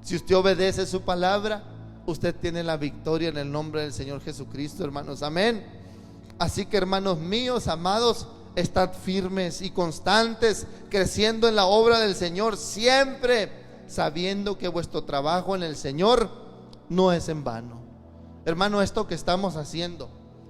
si usted obedece su palabra, usted tiene la victoria en el nombre del Señor Jesucristo, hermanos, amén. Así que, hermanos míos, amados, estad firmes y constantes, creciendo en la obra del Señor siempre, sabiendo que vuestro trabajo en el Señor no es en vano. Hermano, esto que estamos haciendo,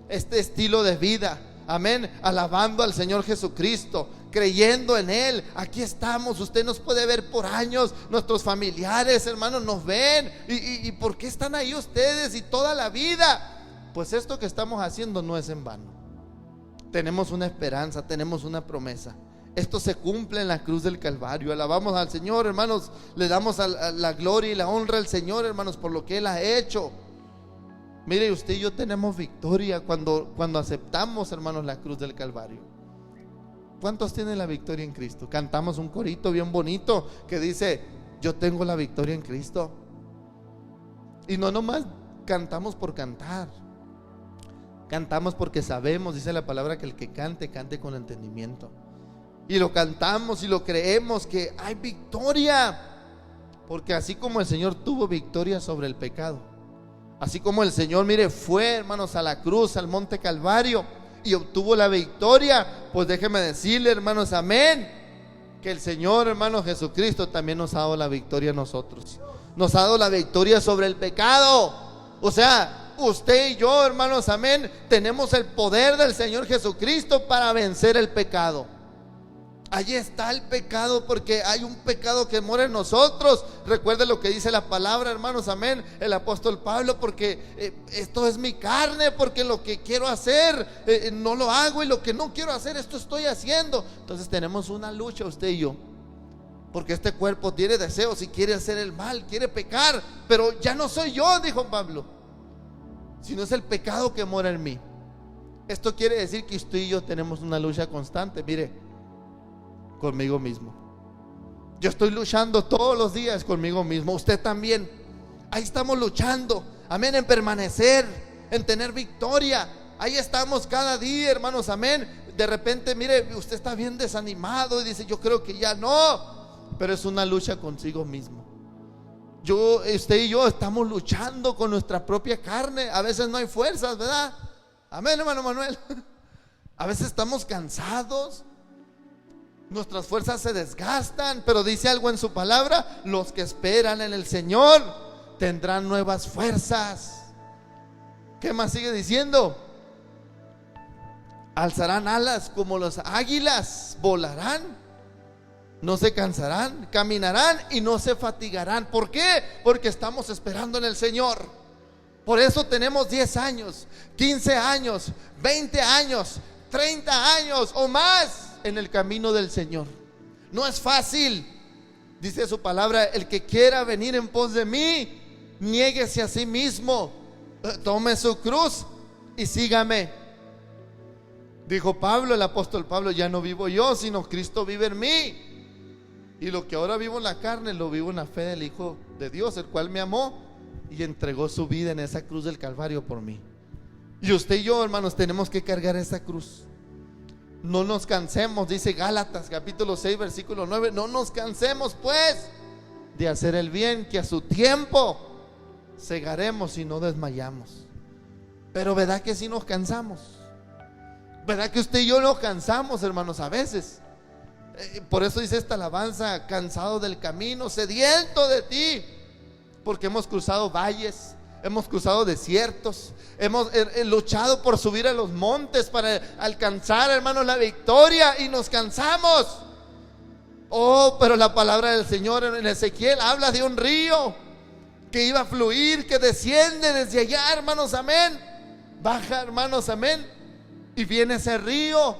este estilo de vida, amén, alabando al Señor Jesucristo, creyendo en Él, aquí estamos. Usted nos puede ver por años, nuestros familiares, hermanos, nos ven. ¿Y por qué están ahí ustedes? Y toda la vida. Pues esto que estamos haciendo no es en vano. Tenemos una esperanza, tenemos una promesa. Esto se cumple en la cruz del Calvario. Alabamos al Señor, hermanos. Le damos la gloria y la honra al Señor, hermanos, por lo que Él ha hecho. Mire, usted y yo tenemos victoria cuando aceptamos, hermanos, la cruz del Calvario. ¿Cuántos tienen la victoria en Cristo? Cantamos un corito bien bonito que dice: yo tengo la victoria en Cristo. Y no nomás cantamos por cantar, cantamos porque sabemos, dice la palabra, que el que cante, cante con entendimiento. Y lo cantamos y lo creemos, que hay victoria, porque así como el Señor tuvo victoria sobre el pecado, así como el Señor, mire, fue, hermanos, a la cruz, al monte Calvario, y obtuvo la victoria, pues déjeme decirle, hermanos, amén, que el Señor, hermano Jesucristo, también nos ha dado la victoria a nosotros. Nos ha dado la victoria sobre el pecado. O sea, usted y yo, hermanos, amén, tenemos el poder del Señor Jesucristo para vencer el pecado. Allí está el pecado, porque hay un pecado que mora en nosotros. Recuerde lo que dice la palabra, hermanos, amén, el apóstol Pablo: porque esto es mi carne, porque lo que quiero hacer no lo hago, y lo que no quiero hacer, esto estoy haciendo. Entonces tenemos una lucha, usted y yo, porque este cuerpo tiene deseos y quiere hacer el mal, quiere pecar, pero ya no soy yo, dijo Pablo, sino es el pecado que mora en mí. Esto quiere decir que usted y yo tenemos una lucha constante, mire, conmigo mismo. Yo estoy luchando todos los días conmigo mismo, usted también. Ahí estamos luchando, amén, en permanecer, en tener victoria. Ahí estamos cada día, hermanos, amén. De repente, mire, usted está bien desanimado y dice: yo creo que ya no, pero es una lucha consigo mismo. Usted y yo estamos luchando con nuestra propia carne. A veces no hay fuerzas, ¿verdad? Amén, hermano Manuel. A veces estamos cansados, nuestras fuerzas se desgastan, pero dice algo en su palabra: los que esperan en el Señor tendrán nuevas fuerzas. ¿Qué más sigue diciendo? Alzarán alas como las águilas, volarán, no se cansarán, caminarán y no se fatigarán. ¿Por qué? Porque estamos esperando en el Señor. Por eso tenemos 10 años, 15 años, 20 años, 30 años o más en el camino del Señor. No es fácil. Dice su palabra: el que quiera venir en pos de mí, niéguese a sí mismo, tome su cruz y sígame. Dijo Pablo, el apóstol Pablo: ya no vivo yo, sino Cristo vive en mí. Y lo que ahora vivo en la carne, lo vivo en la fe del Hijo de Dios, el cual me amó y entregó su vida en esa cruz del Calvario por mí. Y usted y yo, hermanos, tenemos que cargar esa cruz. No nos cansemos, dice Gálatas capítulo 6 versículo 9. No nos cansemos pues de hacer el bien, que a su tiempo segaremos y no desmayamos. Pero ¿verdad que sí nos cansamos? ¿Verdad que usted y yo nos cansamos, hermanos, a veces? Por eso dice esta alabanza: cansado del camino, sediento de ti. Porque hemos cruzado valles, hemos cruzado desiertos, hemos luchado por subir a los montes para alcanzar, hermanos, la victoria, y nos cansamos. Oh, pero la palabra del Señor en Ezequiel habla de un río que iba a fluir, que desciende desde allá, hermanos, amén. Baja, hermanos, amén. Y viene ese río,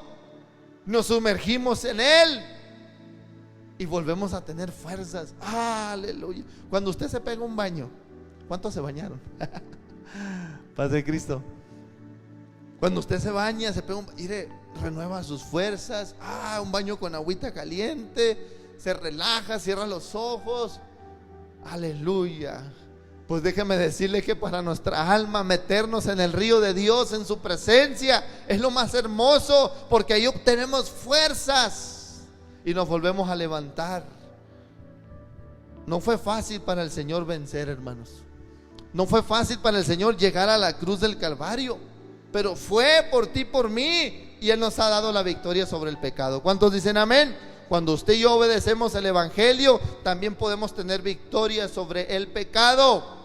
nos sumergimos en él y volvemos a tener fuerzas. Aleluya. Cuando usted se pega un baño, ¿cuántos se bañaron? Paz de Cristo. Cuando usted se baña, se pega mire, renueva sus fuerzas. Un baño con agüita caliente, se relaja, cierra los ojos. Aleluya. Pues déjeme decirle que para nuestra alma, meternos en el río de Dios, en su presencia, es lo más hermoso, porque ahí obtenemos fuerzas y nos volvemos a levantar. No fue fácil para el Señor vencer, hermanos. No fue fácil para el Señor llegar a la cruz del Calvario, pero fue por ti, por mí, y Él nos ha dado la victoria sobre el pecado. ¿Cuántos dicen amén? Cuando usted y yo obedecemos el Evangelio, también podemos tener victoria sobre el pecado.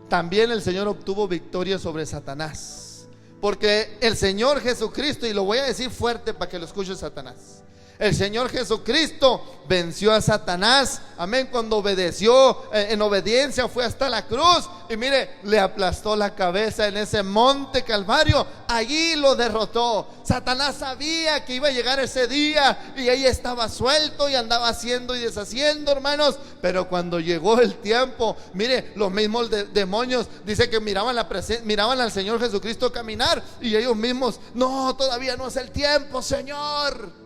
También el Señor obtuvo victoria sobre Satanás, porque el Señor Jesucristo, y lo voy a decir fuerte para que lo escuche Satanás, el Señor Jesucristo venció a Satanás, amén, cuando obedeció, en obediencia fue hasta la cruz, y mire, le aplastó la cabeza en ese monte Calvario. Allí lo derrotó. Satanás sabía que iba a llegar ese día, y ahí estaba suelto y andaba haciendo y deshaciendo, hermanos. Pero cuando llegó el tiempo, mire, los mismos demonios, dice que miraban al Señor Jesucristo caminar, y ellos mismos: no, todavía no es el tiempo, Señor.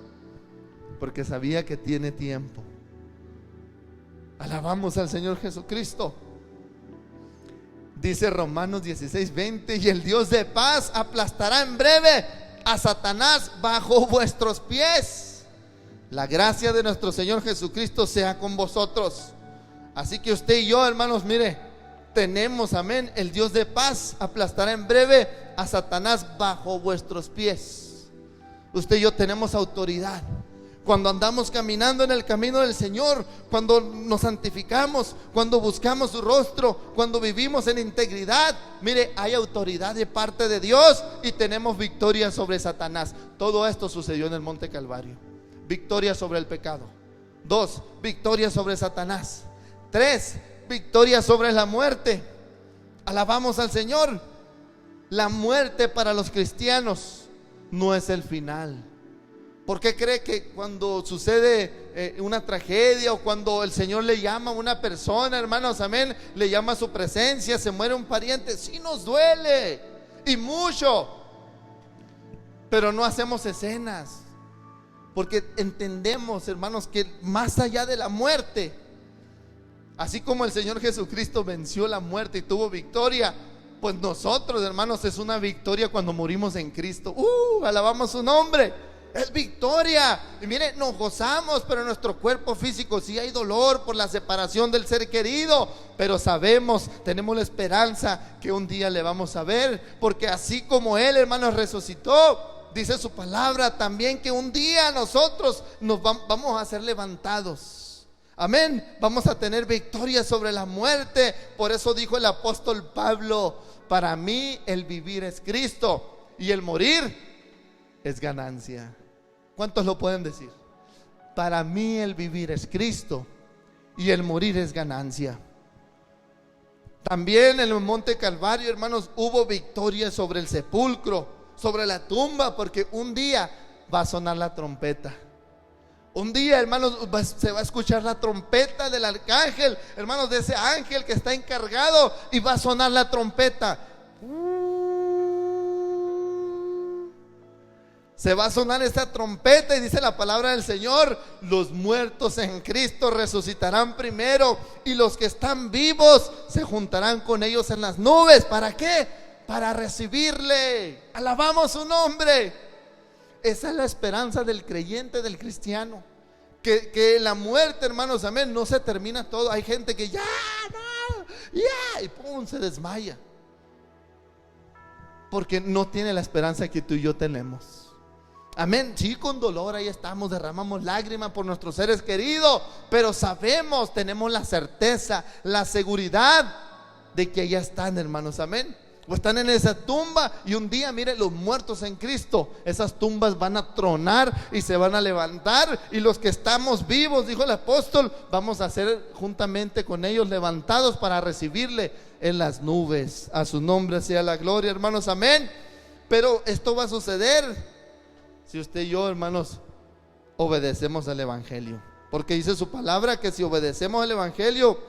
Porque sabía que tiene tiempo. Alabamos al Señor Jesucristo. Dice Romanos 16:20: y el Dios de paz aplastará en breve a Satanás bajo vuestros pies. La gracia de nuestro Señor Jesucristo sea con vosotros. Así que usted y yo, hermanos, mire, tenemos, amén, el Dios de paz aplastará en breve a Satanás bajo vuestros pies. Usted y yo tenemos autoridad. Cuando andamos caminando en el camino del Señor, cuando nos santificamos, cuando buscamos su rostro, cuando vivimos en integridad, mire, hay autoridad de parte de Dios y tenemos victoria sobre Satanás. Todo esto sucedió en el monte Calvario. Victoria sobre el pecado. 2, victoria sobre Satanás. 3, victoria sobre la muerte. Alabamos al Señor. La muerte para los cristianos no es el final. ¿Por qué cree que cuando sucede una tragedia, o cuando el Señor le llama a una persona, hermanos, amén, le llama a su presencia, se muere un pariente? Sí nos duele, y mucho, pero no hacemos escenas, porque entendemos, hermanos, que más allá de la muerte, así como el Señor Jesucristo venció la muerte y tuvo victoria, pues nosotros, hermanos, es una victoria cuando morimos en Cristo. Alabamos su nombre. Es victoria. Y mire, nos gozamos, pero en nuestro cuerpo físico sí hay dolor por la separación del ser querido, pero sabemos, tenemos la esperanza que un día le vamos a ver, porque así como Él, hermanos, resucitó, dice su palabra también que un día nosotros nos vamos a ser levantados. Amén. Vamos a tener victoria sobre la muerte. Por eso dijo el apóstol Pablo: para mí el vivir es Cristo y el morir es ganancia. ¿Cuántos lo pueden decir? Para mí el vivir es Cristo y el morir es ganancia. También en el monte Calvario, hermanos, hubo victoria sobre el sepulcro, sobre la tumba, porque un día va a sonar la trompeta. Un día, hermanos, se va a escuchar la trompeta del arcángel, hermanos, de ese ángel que está encargado, y va a sonar la trompeta. Se va a sonar esta trompeta y dice la palabra del Señor: los muertos en Cristo resucitarán primero, y los que están vivos se juntarán con ellos en las nubes. ¿Para qué? Para recibirle. Alabamos su nombre. Esa es la esperanza del creyente, del cristiano. Que la muerte, hermanos, amén, no se termina todo. Hay gente que ya, y pum, se desmaya, porque no tiene la esperanza que tú y yo tenemos. Amén, sí, con dolor ahí estamos, derramamos lágrimas por nuestros seres queridos, pero sabemos, tenemos la certeza, la seguridad de que allá están, hermanos, amén. O están en esa tumba, y un día, mire, los muertos en Cristo, esas tumbas van a tronar y se van a levantar, y los que estamos vivos, dijo el apóstol, vamos a ser juntamente con ellos levantados para recibirle en las nubes. A su nombre sea la gloria, hermanos, amén. Pero esto va a suceder si usted y yo, hermanos, obedecemos al evangelio, porque dice su palabra que si obedecemos al evangelio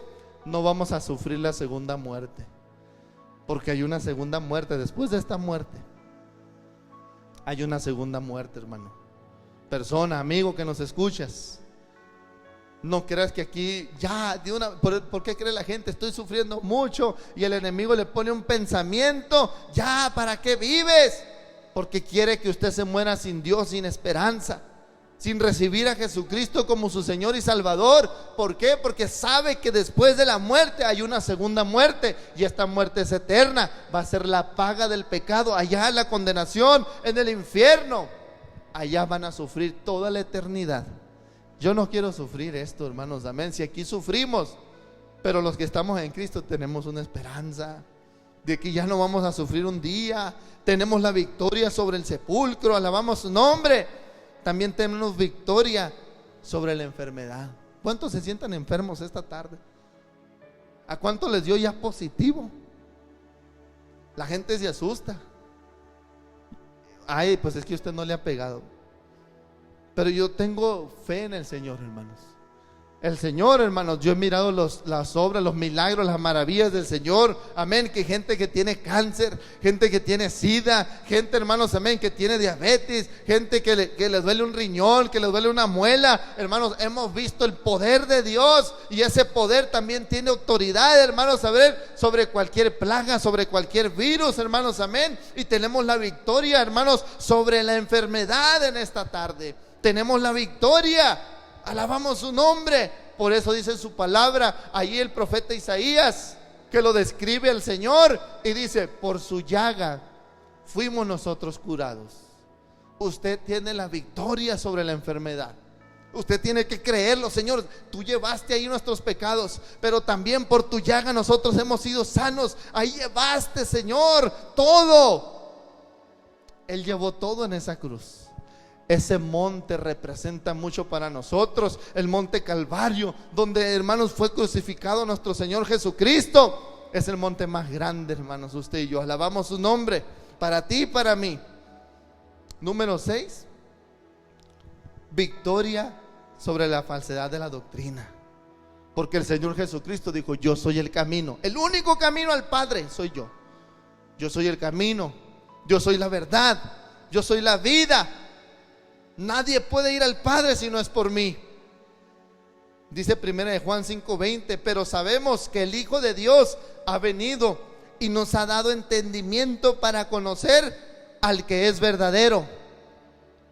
no vamos a sufrir la segunda muerte. Porque hay una segunda muerte. Después de esta muerte hay una segunda muerte, hermano. Persona, amigo que nos escuchas, no creas que aquí ya de una, ¿por qué cree la gente? Estoy sufriendo mucho, y el enemigo le pone un pensamiento: ya, ¿para qué vives? Porque quiere que usted se muera sin Dios, sin esperanza, sin recibir a Jesucristo como su Señor y Salvador. ¿Por qué? Porque sabe que después de la muerte hay una segunda muerte, y esta muerte es eterna. Va a ser la paga del pecado, allá en la condenación, en el infierno. Allá van a sufrir toda la eternidad. Yo no quiero sufrir esto, hermanos, amén. Si aquí sufrimos, pero los que estamos en Cristo tenemos una esperanza de que ya no vamos a sufrir un día. Tenemos la victoria sobre el sepulcro, alabamos su nombre. También tenemos victoria sobre la enfermedad. ¿Cuántos se sientan enfermos esta tarde? ¿A cuántos les dio ya positivo? La gente se asusta. Ay, pues es que usted no le ha pegado. Pero yo tengo fe en el Señor, hermanos. El Señor, hermanos, yo he mirado las obras, los milagros, las maravillas del Señor, amén. Que gente que tiene cáncer, gente que tiene sida, gente, hermanos, amén, que tiene diabetes, gente que le duele un riñón, que le duele una muela, hermanos, hemos visto el poder de Dios, y ese poder también tiene autoridad, hermanos, a ver, sobre cualquier plaga, sobre cualquier virus, hermanos, amén. Y tenemos la victoria, hermanos, sobre la enfermedad en esta tarde. Tenemos la victoria. Alabamos su nombre. Por eso dice su palabra ahí el profeta Isaías, que lo describe el Señor, y dice: por su llaga fuimos nosotros curados. Usted tiene la victoria sobre la enfermedad. Usted tiene que creerlo. Señor, tú llevaste ahí nuestros pecados, pero también por tu llaga nosotros hemos sido sanos. Ahí llevaste, Señor, todo. Él llevó todo en esa cruz. Ese monte representa mucho para nosotros, el monte Calvario, donde, hermanos, fue crucificado nuestro Señor Jesucristo. Es el monte más grande, hermanos, usted y yo. Alabamos su nombre, para ti y para mí. Número 6, victoria sobre la falsedad de la doctrina. Porque el Señor Jesucristo dijo: yo soy el camino, el único camino al Padre soy yo. Yo soy el camino, yo soy la verdad, yo soy la vida. Nadie puede ir al Padre si no es por mí. Dice 1 Juan 5:20: pero sabemos que el Hijo de Dios ha venido y nos ha dado entendimiento para conocer al que es verdadero.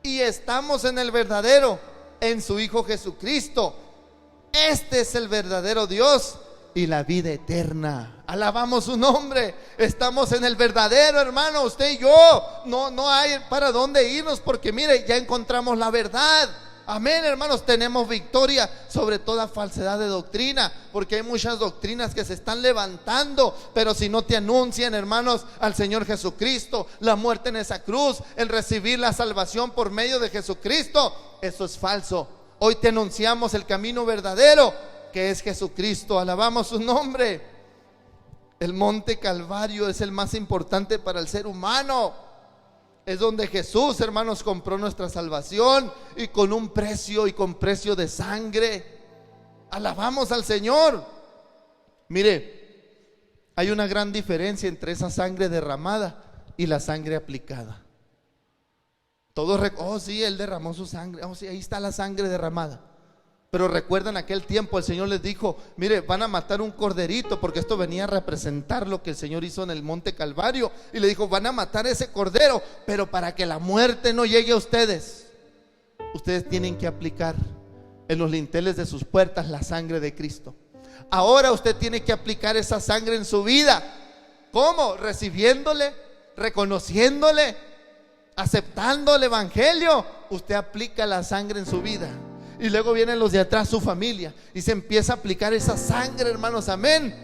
Y estamos en el verdadero, en su Hijo Jesucristo. Este es el verdadero Dios y la vida eterna. Alabamos su nombre. Estamos en el verdadero, hermano, usted y yo. No hay para dónde irnos, porque mire, ya encontramos la verdad. Amén, hermanos, tenemos victoria sobre toda falsedad de doctrina, porque hay muchas doctrinas que se están levantando, pero si no te anuncian, hermanos, al Señor Jesucristo, la muerte en esa cruz, el recibir la salvación por medio de Jesucristo, eso es falso. Hoy te anunciamos el camino verdadero, que es Jesucristo. Alabamos su nombre. El monte Calvario es el más importante para el ser humano. Es donde Jesús, hermanos, compró nuestra salvación, y con un precio, y con precio de sangre. Alabamos al Señor. Mire, hay una gran diferencia entre esa sangre derramada y la sangre aplicada. Todos oh sí, Él derramó su sangre, oh sí, ahí está la sangre derramada. Pero recuerdan aquel tiempo el Señor les dijo: mire, van a matar un corderito, porque esto venía a representar lo que el Señor hizo en el monte Calvario. Y le dijo: van a matar ese cordero, pero para que la muerte no llegue a ustedes, ustedes tienen que aplicar en los linteles de sus puertas la sangre de Cristo. Ahora usted tiene que aplicar esa sangre en su vida. ¿Cómo? Recibiéndole, reconociéndole, aceptando el evangelio. Usted aplica la sangre en su vida. Y luego vienen los de atrás, su familia, y se empieza a aplicar esa sangre, hermanos. Amén.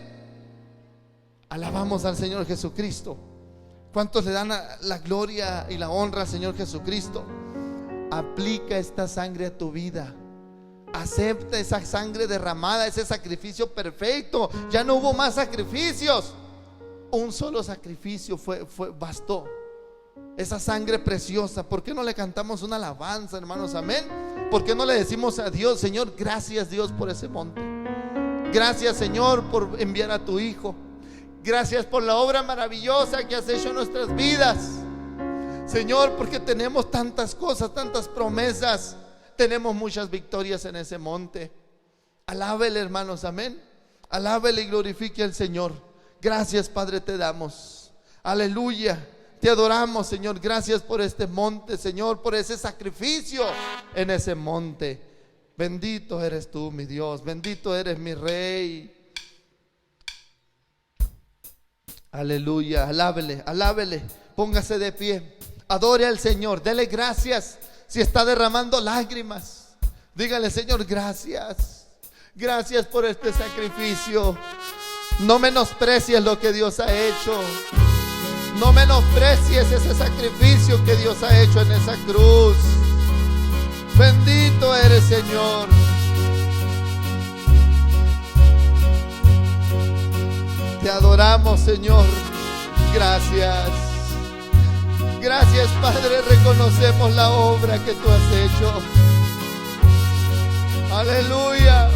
Alabamos al Señor Jesucristo. ¿Cuántos le dan la gloria y la honra al Señor Jesucristo? Aplica esta sangre a tu vida. Acepta esa sangre derramada, ese sacrificio perfecto. Ya no hubo más sacrificios. Un solo sacrificio bastó. Esa sangre preciosa. ¿Por qué no le cantamos una alabanza, hermanos? Amén. ¿Por qué no le decimos a Dios: Señor, gracias, Dios, por ese monte? Gracias, Señor, por enviar a tu Hijo. Gracias por la obra maravillosa que has hecho en nuestras vidas, Señor, porque tenemos tantas cosas, tantas promesas. Tenemos muchas victorias en ese monte. Alábele, hermanos, amén. Alábele y glorifique al Señor. Gracias, Padre, te damos. Aleluya. Te adoramos, Señor. Gracias por este monte, Señor, por ese sacrificio en ese monte. Bendito eres tú, mi Dios. Bendito eres mi Rey. Aleluya. Alábele, alábele. Póngase de pie. Adore al Señor. Dele gracias. Si está derramando lágrimas, dígale: Señor, gracias. Gracias por este sacrificio. No menosprecies lo que Dios ha hecho. No menosprecies ese sacrificio que Dios ha hecho en esa cruz. Bendito eres, Señor. Te adoramos, Señor. Gracias. Gracias, Padre. Reconocemos la obra que tú has hecho. Aleluya.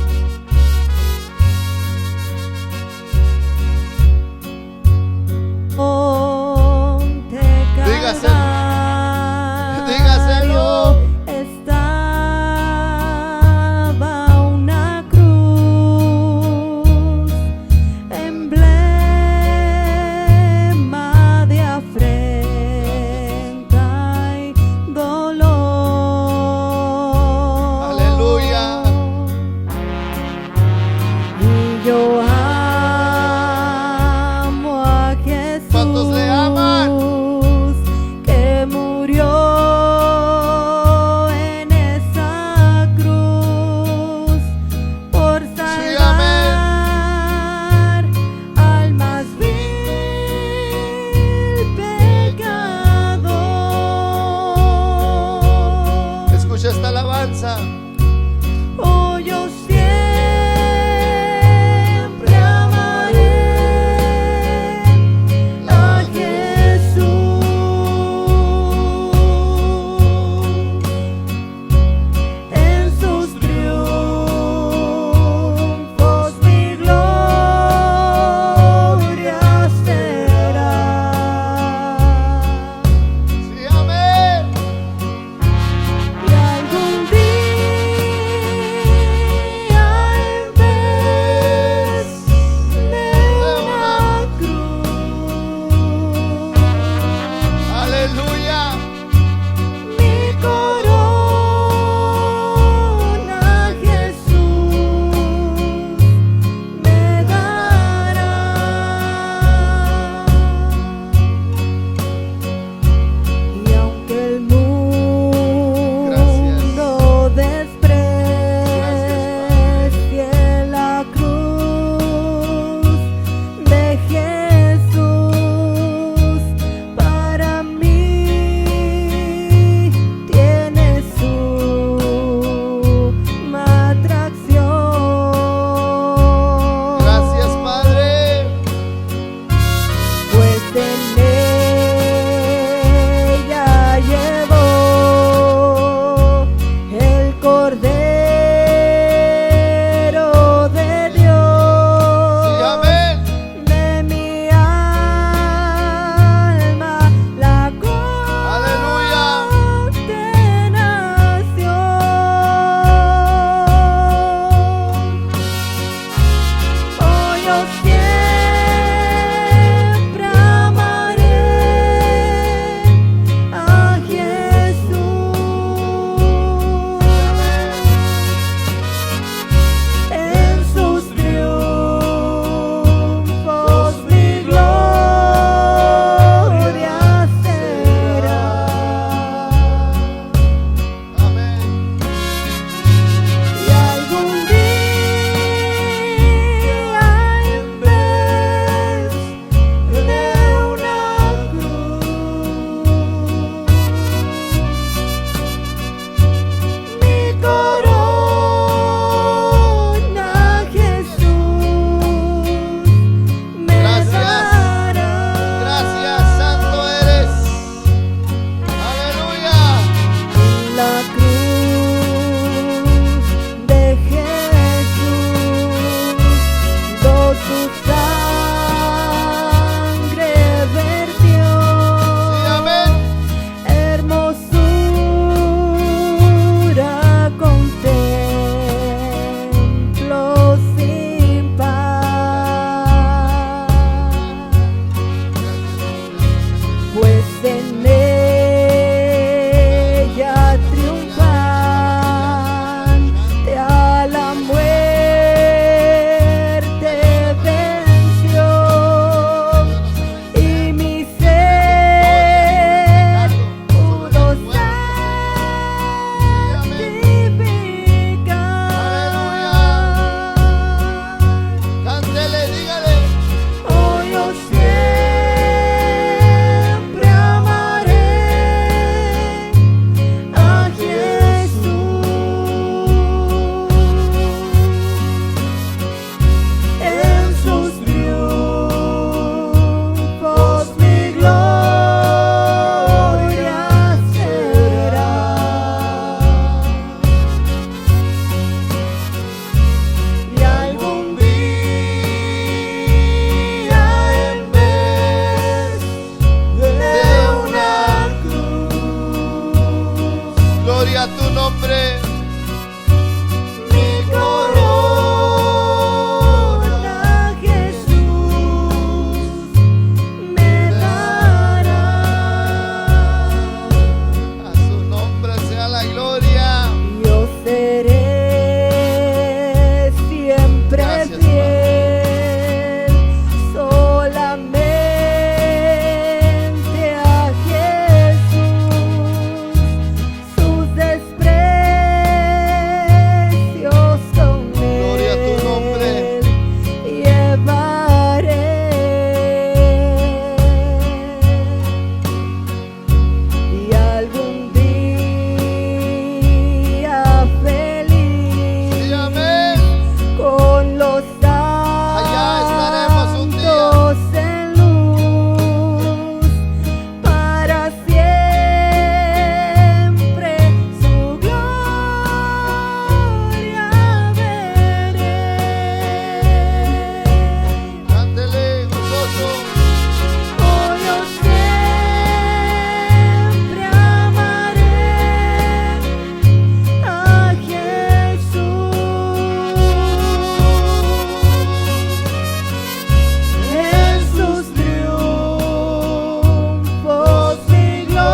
Dígaselo. Estaba una cruz, emblema de afrenta y dolor. Aleluya. siempre amaré a Jesús. En sus triunfos mi gloria será. Amén. Y algún día en vez de una cruz, mi corona Jesús me dará. Gracias, santo eres. Aleluya. La cruz de Jesús, do su sangre vertió. Sí, amén. Hermosura contemplo sin par, pues en ella triunfante a la muerte venció, y mi ser pudo santificar. Cántele, dígale. Oh, yo siempre amaré a Jesús. En sus triunfos mi gloria será. Y algún día en vez de una cruz, Gloria a tu nombre. mi corona Jesús me dará. A su nombre sea la gloria. Yo seré siempre Gracias, fiel solamente a Jesús. Sus desprecios con Gloria a tu nombre. él llevaré. Y algún día feliz Sí, amén. con los Allá estaremos un día. santos en luz, para siempre su gloria veré. Cántele, gozoso. Oh, yo siempre amaré a Jesús. En sus triunfos mi gloria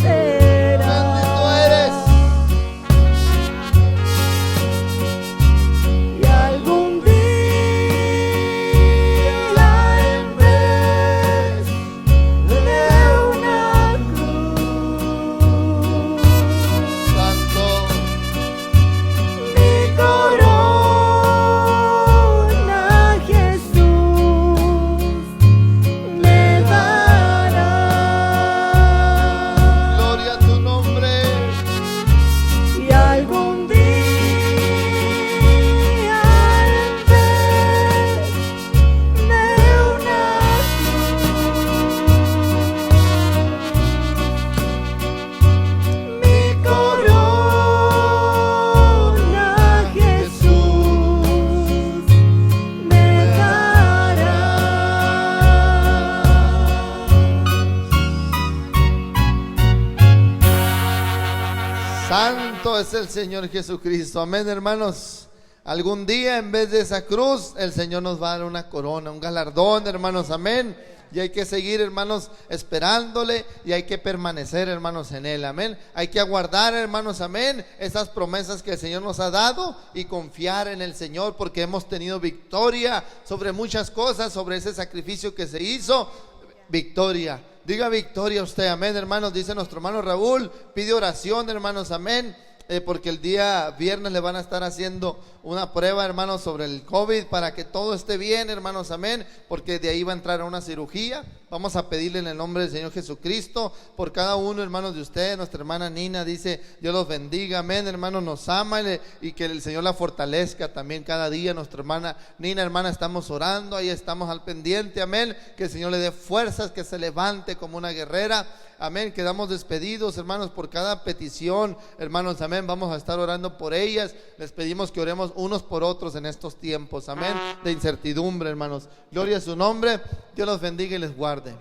será. Bendito eres. Y algún día en vez de una cruz, Santo. mi corona Jesús me dará. Gloria a tu nombre. Y algún día en vez de una cruz, mi corona Jesús me dará. Santo es el Señor Jesucristo. Amén, hermanos. Algún día en vez de esa cruz, el Señor nos va a dar una corona, un galardón, hermanos, amén. Y hay que seguir, hermanos, esperándole, y hay que permanecer, hermanos, en Él, amén. Hay que aguardar, hermanos, amén, esas promesas que el Señor nos ha dado y confiar en el Señor, porque hemos tenido victoria sobre muchas cosas, sobre ese sacrificio que se hizo. Victoria, diga victoria usted, amén, hermanos. Dice nuestro hermano Raúl, pide oración, hermanos, amén. Porque el día viernes le van a estar haciendo una prueba, hermanos, sobre el COVID, para que todo esté bien, hermanos, amén, porque de ahí va a entrar a una cirugía. Vamos a pedirle en el nombre del Señor Jesucristo por cada uno, hermanos, de ustedes. Nuestra hermana Nina dice, Dios los bendiga, amén, hermanos, nos ama y que el Señor la fortalezca también cada día. Nuestra hermana Nina, hermana, estamos orando, ahí estamos al pendiente, amén, que el Señor le dé fuerzas, que se levante como una guerrera. Amén, quedamos despedidos, hermanos, por cada petición, hermanos, amén. Vamos a estar orando por ellas. Les pedimos que oremos unos por otros en estos tiempos, amén, de incertidumbre, hermanos. Gloria a su nombre. Dios los bendiga y les guarde.